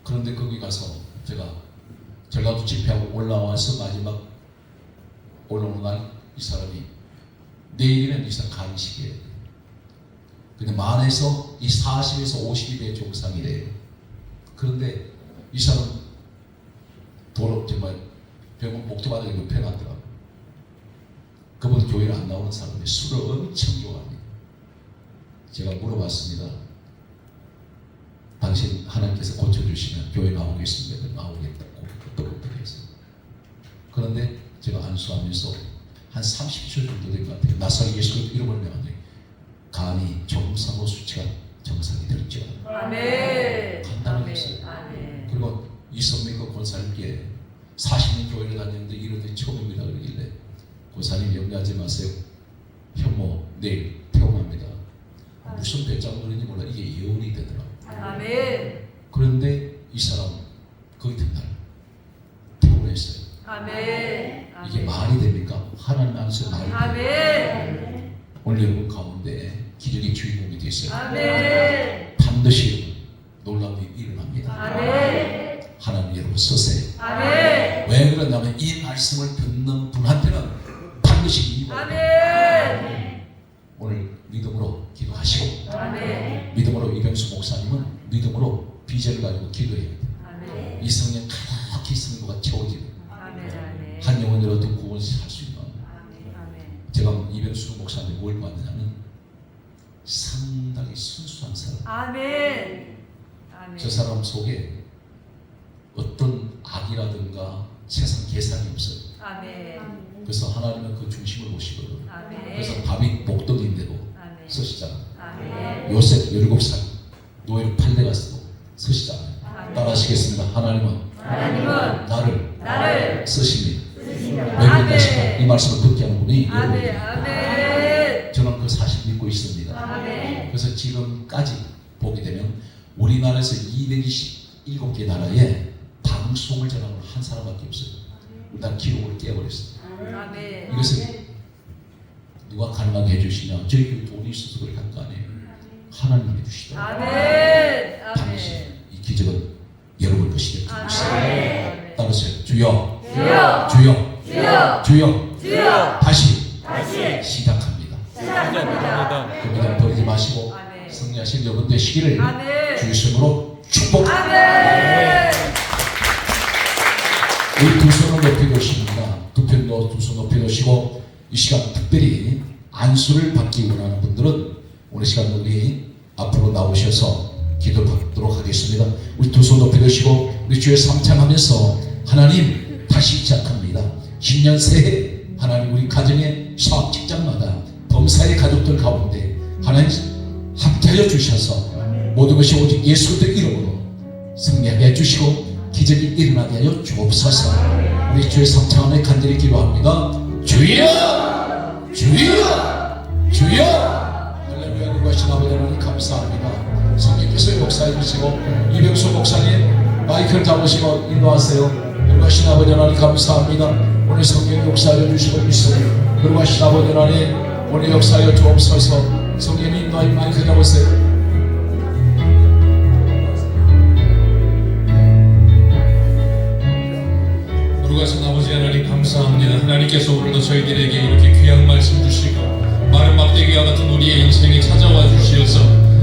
그런데 거기 가서 제가 전라도 집회하고 올라와서 마지막 올라오는 날 이 사람이 내일이면 이 사람 간이식이에요. 근데 만에서 이 40에서 50의 정상이래요. 그런데 이 사람 도로 정말 병원 목도바닥에 눕혀놨더라고요. 그분 교회를 안 나오는 사람이 술을 엄청 좋아합니다. 제가 물어봤습니다. 당신 하나님께서 고쳐주시면 교회 나오겠습니다. 나오겠다고 끄떡끄떡해서. 그런데 제가 안수하면서 한 30초 정도 된 것 같아요. 나사렛 예수 이름을 명하니 간이 정상으로 수치가 정상이 될지어다. 아멘. 간단하게 했어요. 아멘. 그리고 이선미그 권사님께 40년 교회를 다녔는데 이런 일이 처음입니다. 그러길래 권사님 염려하지 마세요. 현모 내일 퇴원합니다. 무슨 배짱 노리는지 몰라. 이게 예언이 되더라고요. 아멘. 그런데 이 사람 그 이튿날 퇴원했어요. 아멘. 이게 말이 됩니까? 하나님 안에서 말이 됩니까? 아멘. 오늘 여러분 가운데 기적의 주인공이 됐어요. 아멘. 반드시 놀라운 일이 일어납니다. 아멘. 하나님 여러분 서세요. 아멘. 왜 그러냐면 이 말씀을 듣는 분한테는 반드시 이익이 아멘. 오늘 믿음으로 기도하시고 아멘. 믿음으로 이병수 목사님은 믿음으로 비전을 가지고 기도해야 돼요. 아멘. 이 성령 가득히 성도가 채워지는 아멘. 아멘. 한 영혼이라도 구원할 수 있는 아멘. 아멘. 제가 이병수 목사님 뭘 봤느냐면 상당히 순수한 사람. 아멘. 아멘. 저 사람 속에 어떤 악이라든가 세상 계산이 없어요. 아멘. 그래서 하나님은 그 중심을 보시거든요. 아멘. 그래서 다윗 목덕인데도 아멘. 서시잖아요. 아멘. 요셉 17살 노예로 팔려갔어도 서시잖아요. 아멘. 따라하시겠습니다. 하나님은 하나님은 나를 쓰십니다. 왜 아멘. 그러십니까? 이 말씀을 듣게 하는 분이 아멘. 여러분입니다. 아멘. 저는 그 사실 믿고 있습니다. 아멘. 그래서 지금까지 보게 되면 우리나라에서 227개 나라에 방송을 전하는 한 사람밖에 없어요. 일단 기록을 깨버렸어요. 아멘. 이것을 누가 가능하게 해주시냐? 저희 교회 돈이 있어서 그렇게 한 거 아니에요. 하나님이 해주시더라고요. 아멘. 당신 아멘. 이 기적은 여러분 것이 될 줄 믿습니다. 아멘. 따라서 주여 주여. 주여 주여. 주여 주여. 다시 다시 시작합니다. 시작합니다. 그 믿음 버리지 마시고 아멘. 승리하신 여러분 되시기를 아멘. 주의 이름으로 축복합니다. 아멘. 우리 두 손을 높이 놓으십니다. 두 손 높이 놓으시고 이 시간 특별히 안수를 받기 원하는 분들은 오늘 시간 우리 앞으로 나오셔서 기도 받도록 하겠습니다. 우리 두 손 높이 놓으시고 우리 주의 삼창하면서 하나님 다시 시작합니다. 신년 새해 하나님 우리 가정의 사업 직장마다 범사의 가족들 가운데 하나님 함께하여 주셔서 모든 것이 오직 예수 그리스도의 이름으로 승리하게 해주시고 기적이 일어나게 하여 주옵소서. 우리 주의 삼창함에 간절히 기도합니다. 주여 주여 주여. 할렐루야. 그것이 아버지 하나님 감사합니다. 성령께서 역사해 주시고 이병수 목사님 마이크를 잡으시고 인도하세요. 그것이 아버지 하나님 감사합니다. 오늘 성령 역사해 주시고 있어요. 그것이 아버지 하나님 오늘 역사하여 주옵소서. 성령님 인도하여 마이크 잡으세요. 거룩하신 아버지 하나님 감사합니다. 하나님께서 오늘도 저희들에게 이렇게 귀한 말씀 주시고 마른 막대기와 같은 우리의 인생에 찾아와 주시어서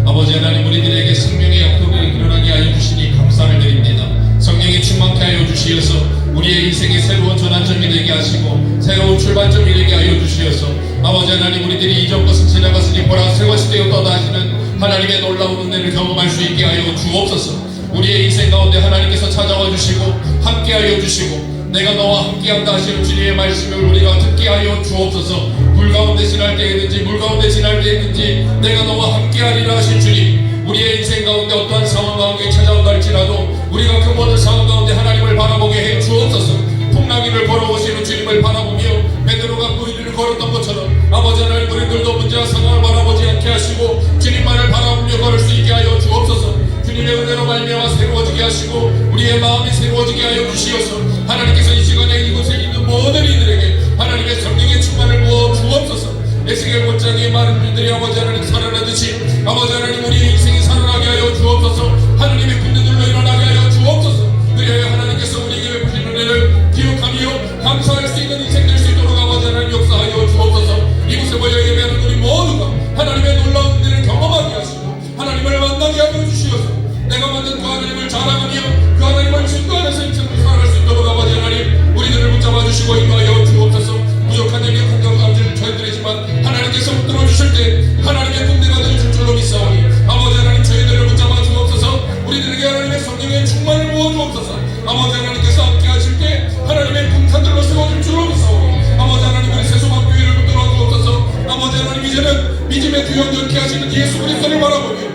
아버지 하나님 우리들에게 생명의 약속을 일어나게 하여 주시니 감사를 드립니다. 성령이 충만케 하여 주시어서 우리의 인생의 새로운 전환점이 되게 하시고 새로운 출발점이 되게 하여 주시어서 아버지 하나님 우리들이 이전 것은 지나갔으니 보라 새 것이 되었다 하시는 하나님의 놀라운 은혜를 경험할 수 있게 하여 주옵소서. 우리의 인생 가운데 하나님께서 찾아와 주시고 함께 하여 주시고 내가 너와 함께한다 하시는 주님의 말씀을 우리가 듣게 하여 주옵소서. 불 가운데 지날 때에든지 물 가운데 지날 때에든지 내가 너와 함께하리라 하신 주님, 우리의 인생 가운데 어떠한 상황 가운데 찾아온다 할지라도 우리가 그 모든 상황 가운데 하나님을 바라보게 해 주옵소서. 풍랑이를 걸어오시는 주님을 바라보며 베드로가 그 길을 걸었던 것처럼 아버지 하나님 우리들도 문제와 상황을 바라보지 않게 하시고 주님만을 바라보며 걸을 수 있게 하여 주옵소서. 주님의 은혜로 말미암아 새로워지게 하시고 우리의 마음이 새로워지게 하여 주시어서 하나님께서 이 시간에 이곳에 있는 모든 이들에게 하나님의 성령의 충만을 부어 주옵소서. 에스겔 못장의 많은 분들이 아버지 하나님 살아나듯이 아버지 하나님 우리의 인생이 살아나게 하여 주옵소서. 하나님의 군대들로 일어나게 하여 주옵소서. 그리하여 하나님께서 우리에게 베푸신 은혜를 기억하며 감사할 수 있는 인생 될 수 있도록 아버지 하나님 역사하여 주옵소서. 이곳에 모여 예배하는 우리 모두가 하나님의 놀라운 은혜를 경험하게 하시고 하나님을 만나게 하여 주시옵소서. 내가 만든 그 하나님을 자랑하며 그 하나님을 증거하는 생생을 살아갈 수 있도록 아버지 하나님 우리들을 붙잡아 주시고 인도하여 주옵소서. 부족한 영역 한경 감지를 저희들이지만 하나님께서 붙들어 주실 때 하나님의 군대가 되어줄 줄로 믿사오니 아버지 하나님 저희들을 붙잡아 주옵소서. 우리들에게 하나님의 성령의 충만을 부어 주옵소서. 아버지 하나님께서 함께 하실 때 하나님의 군사들로 세워줄 줄로 믿사오니 아버지 하나님 우리 세소망교회를 붙들어 주옵소서. 아버지 하나님 이제는 믿음의 두영 연케 하시는 예수 그리스도를 바라보며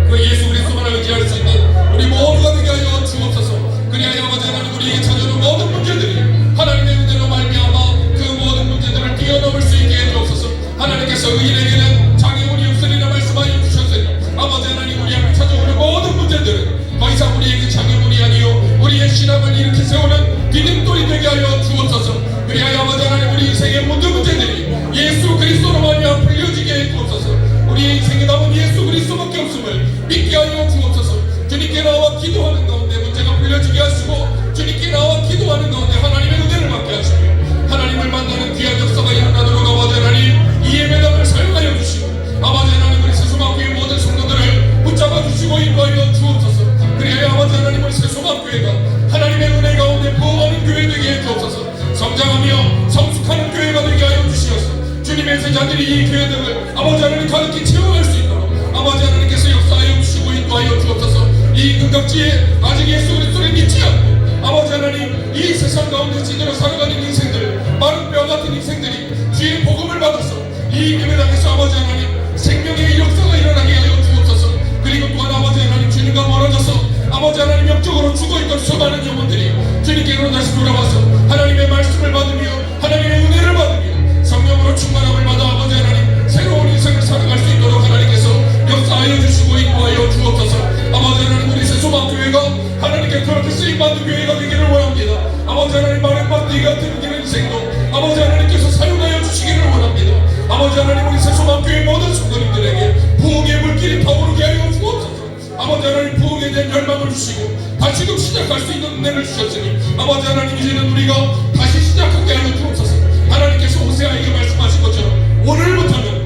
그 예수 그리스도만을 의지할 수 있는 우리 모두가 되게 하여 주옵소서. 그리하여 아버지 하나님 우리에게 찾아오는 모든 문제들이 하나님의 은혜로 말미암아 그 모든 문제들을 뛰어넘을 수 있게 해주옵소서. 하나님께서 의인에게는 장애물이 없으리라 말씀하여 주셨으니 아버지 하나님 우리 앞에 찾아오는 모든 문제들은 더 이상 우리에게 장애물이 아니요 우리의 신앙을 일으켜 세우는 디딤돌이 되게 하여 주옵소서. 그리하여 아버지 하나님 우리 인생의 모든 문제들이 예수 그리스도로 말미암아 풀려지게 해주옵소서. 우리의 인생에 남은 예수 그리스도밖에 없음을 믿게 하여 주옵소서. 주님께 나와 기도하는 가운데 문제가 풀려지게 하시고 주님께 나와 기도하는 가운데 하나님의 은혜를 받게 하시며 하나님을 만나는 귀한 역사가 일어나도록 아버지 하나님 이 예배당을 사용하여 주시고 아버지 하나님 우리 세소망교회 모든 성도들을 붙잡아 주시고 인도하여 주옵소서. 그리하여 아버지 하나님 우리 세소망교회가 하나님의 은혜 가운데 부어하는 교회 되게 해 주옵소서. 성장하며 성숙하는 교회가 되게 하여 주시옵소서. 주님의 제자들이 이 교회들을 아버지 하나님 가득히 채워갈 수 있도록 아버지 하나님께서 역사하여 주시고 인도하여 주옵소서. 이 금각지에 아직 예수 그리스도를 믿지 않고 아버지 하나님 이 세상 가운데 제대로 살아가는 인생들 마른 뼈 같은 인생들이 주의 복음을 받아서 이 예배당에서 아버지 하나님 생명의 역사가 일어나게 하여 주옵소서. 그리고 또한 아버지 하나님 주님과 멀어져서 아버지 하나님 영적으로 죽어있던 수많은 영혼들이 주님께로 다시 돌아와서 하나님의 말씀을 받으며 하나님의 은혜를 받으며 성령으로 충만함을 받아 아버지 하나님 새로운 인생을 살아갈 수 있도록 하나님께서 역사하여 주시고 인도하여 주옵소서. 아버지 하나님 우리 세소망교회가 하나님께 그렇게 쓰임받는 교회가 되기를 원합니다. 아버지 하나님 마른 막대기 같은 우리의 인생도 아버지 하나님께서 사용하여 주시기를 원합니다. 아버지 하나님 우리 세소망교회 모든 성도님들에게 부흥의 물길이 타오르게 하여 주옵소서. 아버지 하나님 부흥에 대한 열망을 주시고 다시금 시작할 수 있는 은혜를 주셨으니 아버지 하나님 이제는 우리가 다시 시작하게 하여 주옵소서. 하나님께서 호세아에게 말씀하신 것처럼 오늘부터는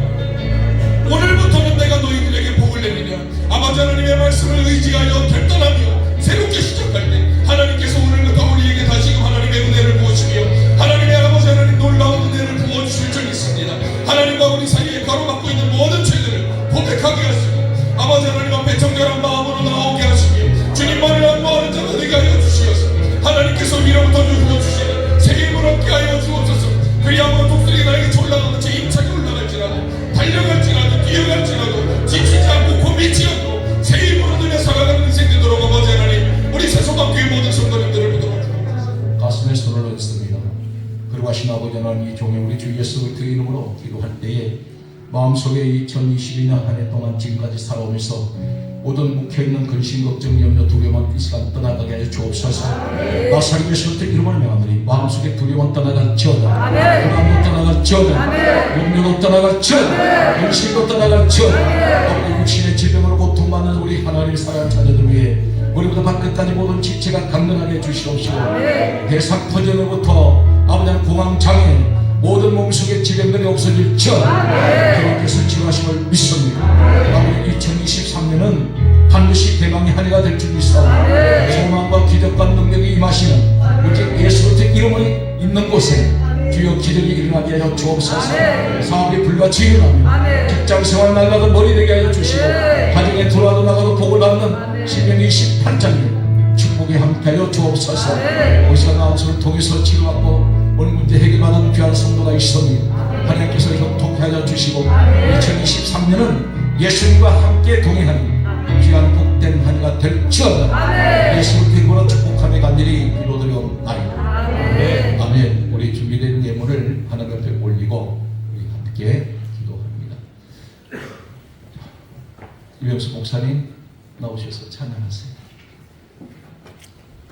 내가 너희들에게 복을 내리냐. 아버지 하나님의 말씀을 의지하여 결단하며 새롭게 시작할 때 하나님께서 오늘부터 우리에게 다시금 하나님의 은혜를 부어주시며 하나님의 아버지 하나님 놀라운 은혜를 부어주실 줄 믿습니다. 하나님과 우리 사이에 가로막고 있는 모든 죄들을 고백하게 하시고 아버지 하나님 앞에 정결한 마음으로 나오게 하시며 주님만을 안모하는 자가 되게 하여 주시어서 하나님께서 위로부터 부어주시는 새 힘을 얻게 하여 주옵소서. 그리하여 독수리 나에게 올라가는 제 힘차게 올라갈지라도 달려갈지라도 뛰어갈지라도 지치지 않고 고민치 않고 새 힘으로 눈에 살아가는 인생 되도록 아버지 하나님 우리 세소망교회 모든 성도님들을 부탁드립니다. 가슴에 손을 얹습니다. 그리고 하신 아버지 하나님 이 종의 우리 주 예수 그리스도의 이름으로 기도할 때에 마음속에 2022년 한 해 동안 지금까지 살아오면서 모든 묵혀있는 근심, 걱정, 염려, 두려움은 이 시간 떠나가게 하여 주옵소서. 나사렛 예수의 이름을 명하노니 마음속에 두려움은 떠나갈지어다, 불안도 떠나갈지어다, 염려도 떠나갈지어다, 근심도 떠나갈지어다. 우리 육신의 질병으로 고통받는 우리 하나님의 사랑하는 자녀들 위해 머리부터 발끝까지 모든 지체가 강건하게 해주시옵시고 대상 터전으로부터 아버지 하나님 공황장애 모든 몸속의 질병들이 없어질지어다 주님께서 치료하심을 믿습니다. 아버지 2023년은 반드시 대망의 한 해가 될 줄 믿사오니 소망과 기적과 능력이 임하시는 오직 예수 그리스도의 이름을 있는 곳에 주여 기적이 일어나게 하여 주옵소서. 사업이 불같이 일어나며 직장생활 날마다 머리 되게 하여 주시고 가정에 들어와도 나가도 복을 받는 신명 28장에 축복이 함께하여 주옵소서. 어디서 나우스를 통해서 치료받고 오늘 문제 해결하는 귀한 성도가 있으니 하나님께서 협통케 하여 주시고 2023년은 예수님과 함께 동행하는 귀한 복된 한 해가 될지어다. 예수를 기도로 축복하며 간절히 기도드려옵나이다. 아멘. 우리 준비된 예물을 하나님 앞에 올리고 우리 함께 기도합니다. 이병수 목사님 나오셔서 찬양하세요.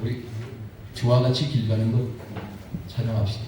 우리 주와 같이 길 가는 것 찬양합시다.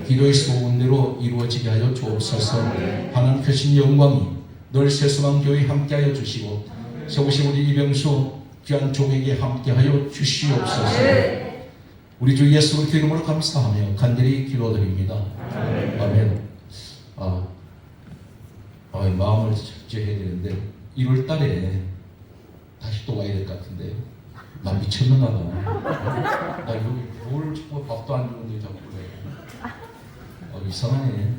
기도의 소원대로 이루어지게 하여 주옵소서. 하나님 크신 영광이 늘 새소망 교회 함께하여 주시고 세우신 우리 이병수 귀한 종에게 함께하여 주시옵소서. 우리 주 예수 그리스도 이름으로 감사하며 간절히 기도드립니다. 아멘. 마음을 절제해야 되는데 1월 달에 다시 또 와야 될 것 같은데 나 미쳤는가 봐. 나 여기 뭘 자꾸 밥도 안 주는데 자꾸 그래. 이상하네.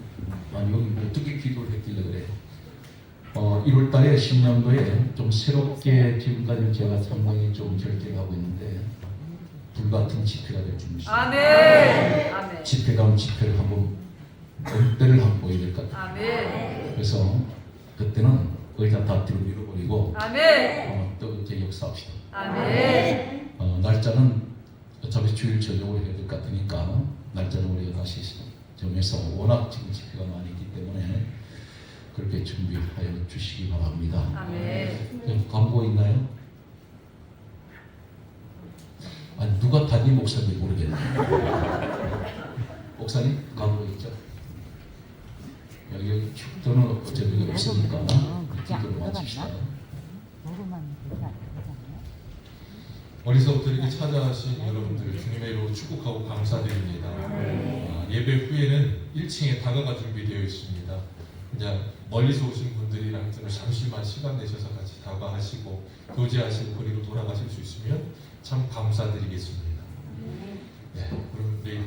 아니 여기 어떻게 기도를 했길래 그래. 1월 달에 10년도에 좀 새롭게 지금까지 제가 상당히 좀 절제하고 있는데 불같은 집회가 될 줄 믿습니다. 아멘. 집회 가면 집회를 한번 때를 한번 보여야 될 것 같아요. 아멘. 그래서 그때는 의자 다 뒤로 밀어버리고 아멘. 또 이제 역사합시다. 아멘. 날짜는 어차피 주일 저녁으로 해야 될 것 같으니까 날짜는 우리가 다시 정해서 워낙 지금 집회가 많이 있기 때문에 그렇게 준비하여 주시기 바랍니다. 아멘. 광고 있나요? 아니 누가 담임 목사인지 모르겠네. 목사님 광고 있죠? 여기 저는 어차피 없으니까 기도를 마칩시다. 어디서부터 이렇게 찾아가신 여러분들을 주님의 이름으로 축복하고 감사드립니다. 예배 후에는 1층에 다가가 준비되어 있습니다. 그냥 멀리서 오신 분들이랑 잠시만 시간 내셔서 같이 다가하시고 교제하시고 거리로 돌아가실 수 있으면 참 감사드리겠습니다. 네, 그럼 우리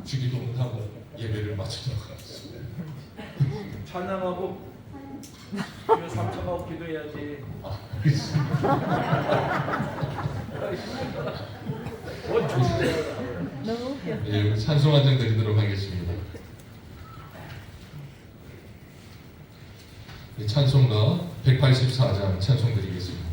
주기도 하고 예배를 마치도록 하겠습니다. 찬양하고 3차하고 기도해야지. 네, 찬송 한 장 드리도록 하겠습니다. 네, 찬송가 184장 찬송 드리겠습니다.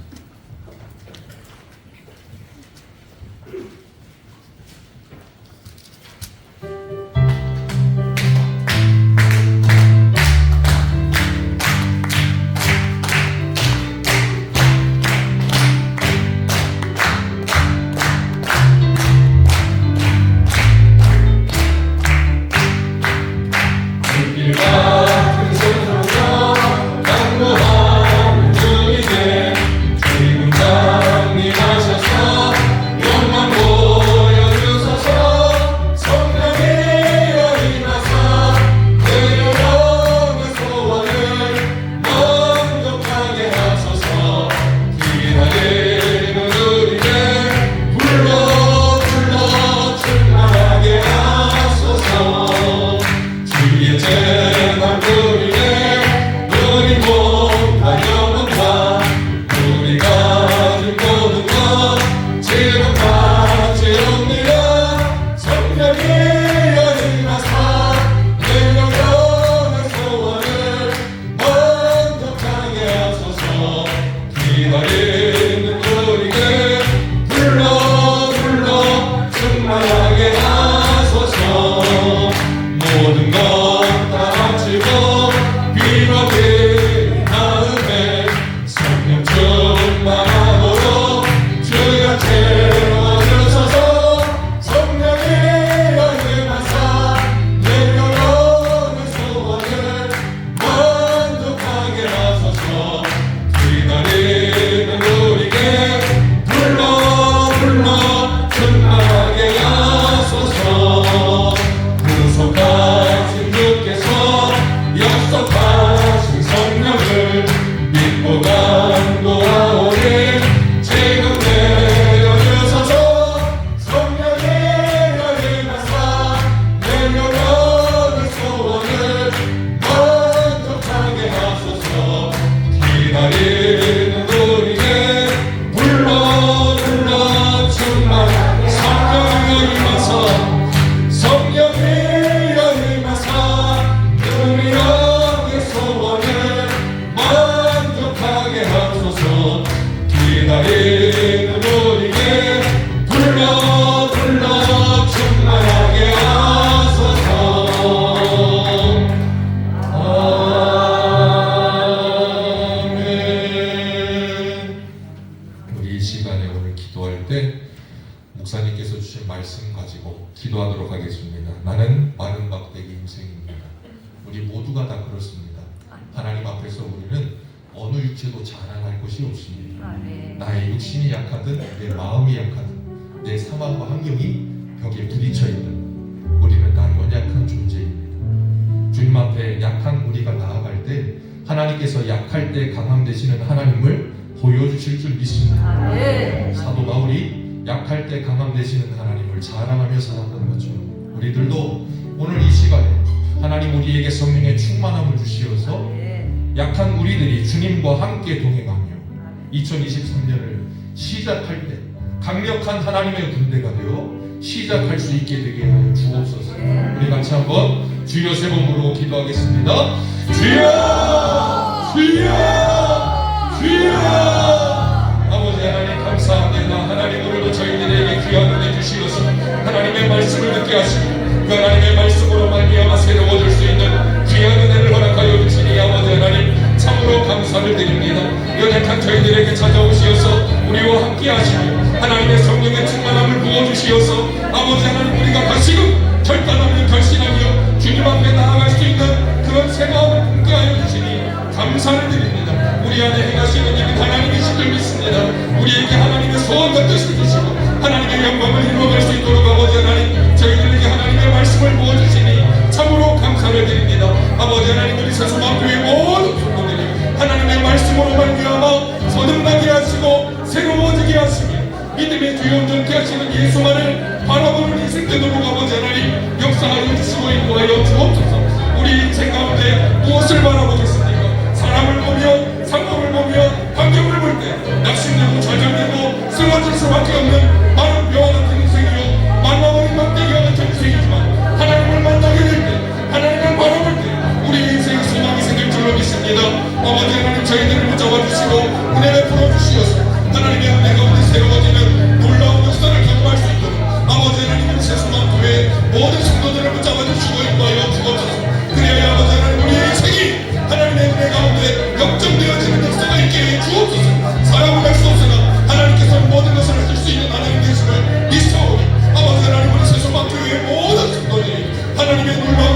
나는 많은 막대기 인생입니다. 우리 모두가 다 그렇습니다. 하나님 앞에서 우리는 어느 육체도 자랑할 것이 없습니다. 나의 육신이 약하든 내 마음이 약하든 내 상황과 환경이 벽에 부딪혀 있든 우리는 다 연약한 존재입니다. 주님 앞에 약한 우리가 나아갈 때 하나님께서 약할 때 강함 되시는 하나님을 보여주실 줄 믿습니다. 사도 바울이 약할 때 강함 되시는 하나님을 자랑하며 살았던 것처럼 우리들도 오늘 이 시간에 하나님 우리에게 성령의 충만함을 주시어서 약한 우리들이 주님과 함께 동행하며 2023년을 시작할 때 강력한 하나님의 군대가 되어 시작할 수 있게 되게 하여 주옵소서. 우리 같이 한번 주여 세 번 부르고 기도하겠습니다. 주여 주여 주여. 아버지 하나님 감사합니다. 하나님 오늘도 저희들에게 귀한 은혜 주시어서 하나님의 말씀을 듣게 하시고 그 하나님의 말씀으로 말미암아 새로워질 수 있는 귀한 은혜를 허락하여 주시니 아버지 하나님 참으로 감사를 드립니다. 연약한 저희들에게 찾아오시어서 우리와 함께 하시며 하나님의 성령의 충만함을 부어주시어서 아버지 하나님 우리가 다시금 결단하며 결심하며 주님 앞에 나아갈 수 있는 그런 생각을 품게 하여 주시니 감사를 드립니다. 우리 안에 행하시는 일은 하나님이신 줄 믿습니다. 우리에게 하나님의 소원과 뜻을 주시고 하나님의 영광을 이루어갈 수 있도록 아버지 하나님 저희들에게 하나님의 말씀을 부어주시니 참으로 감사를 드립니다. 아버지 하나님 우리 세수만교의 모든 성도들이 하나님의 말씀으로 말미암아 거듭나게 하시고 새로워지게 하시며 믿음의 주요 온전케 하시는 예수만을 바라보는 인생 되도록 아버지 하나님 역사하여 주시고 인도하여 주옵소서. 우리 인생 가운데 무엇을 바라보겠습니까? 사람을 보며 상황을 보며 환경을 볼 때 낙심되고 좌절되고 쓰러질 수밖에 없는 많은 뼈와 같은 인생이요 만나버린 막대기와 같은 인생이지만 하나님을 만나게 될 때 하나님을 바라볼 때 우리 인생의 소망이 생길 줄로 믿습니다. 아버지 하나님 저희들을 붙잡아 주시고 은혜를 풀어주시어서 하나님의 은혜 가운데 새로워지는 놀라운 역사를 경험할 수 있도록 아버지 하나님은 세수만교회 모든 성도들을 붙잡아 주시고 인도하여 주옵소서. 그래야 아버지 하나님 우리의 인생이 하나님의 은혜 가운데 역정되어지는 역사가 있게 해 주옵소서. 사람은 할 수 없으나 하나님께서는 모든 것을 하실 수 있는 하나님 되심을 믿사오니 아버지 하나님 우리 세수만교회의 모든 성도들이 하나님의 놀라운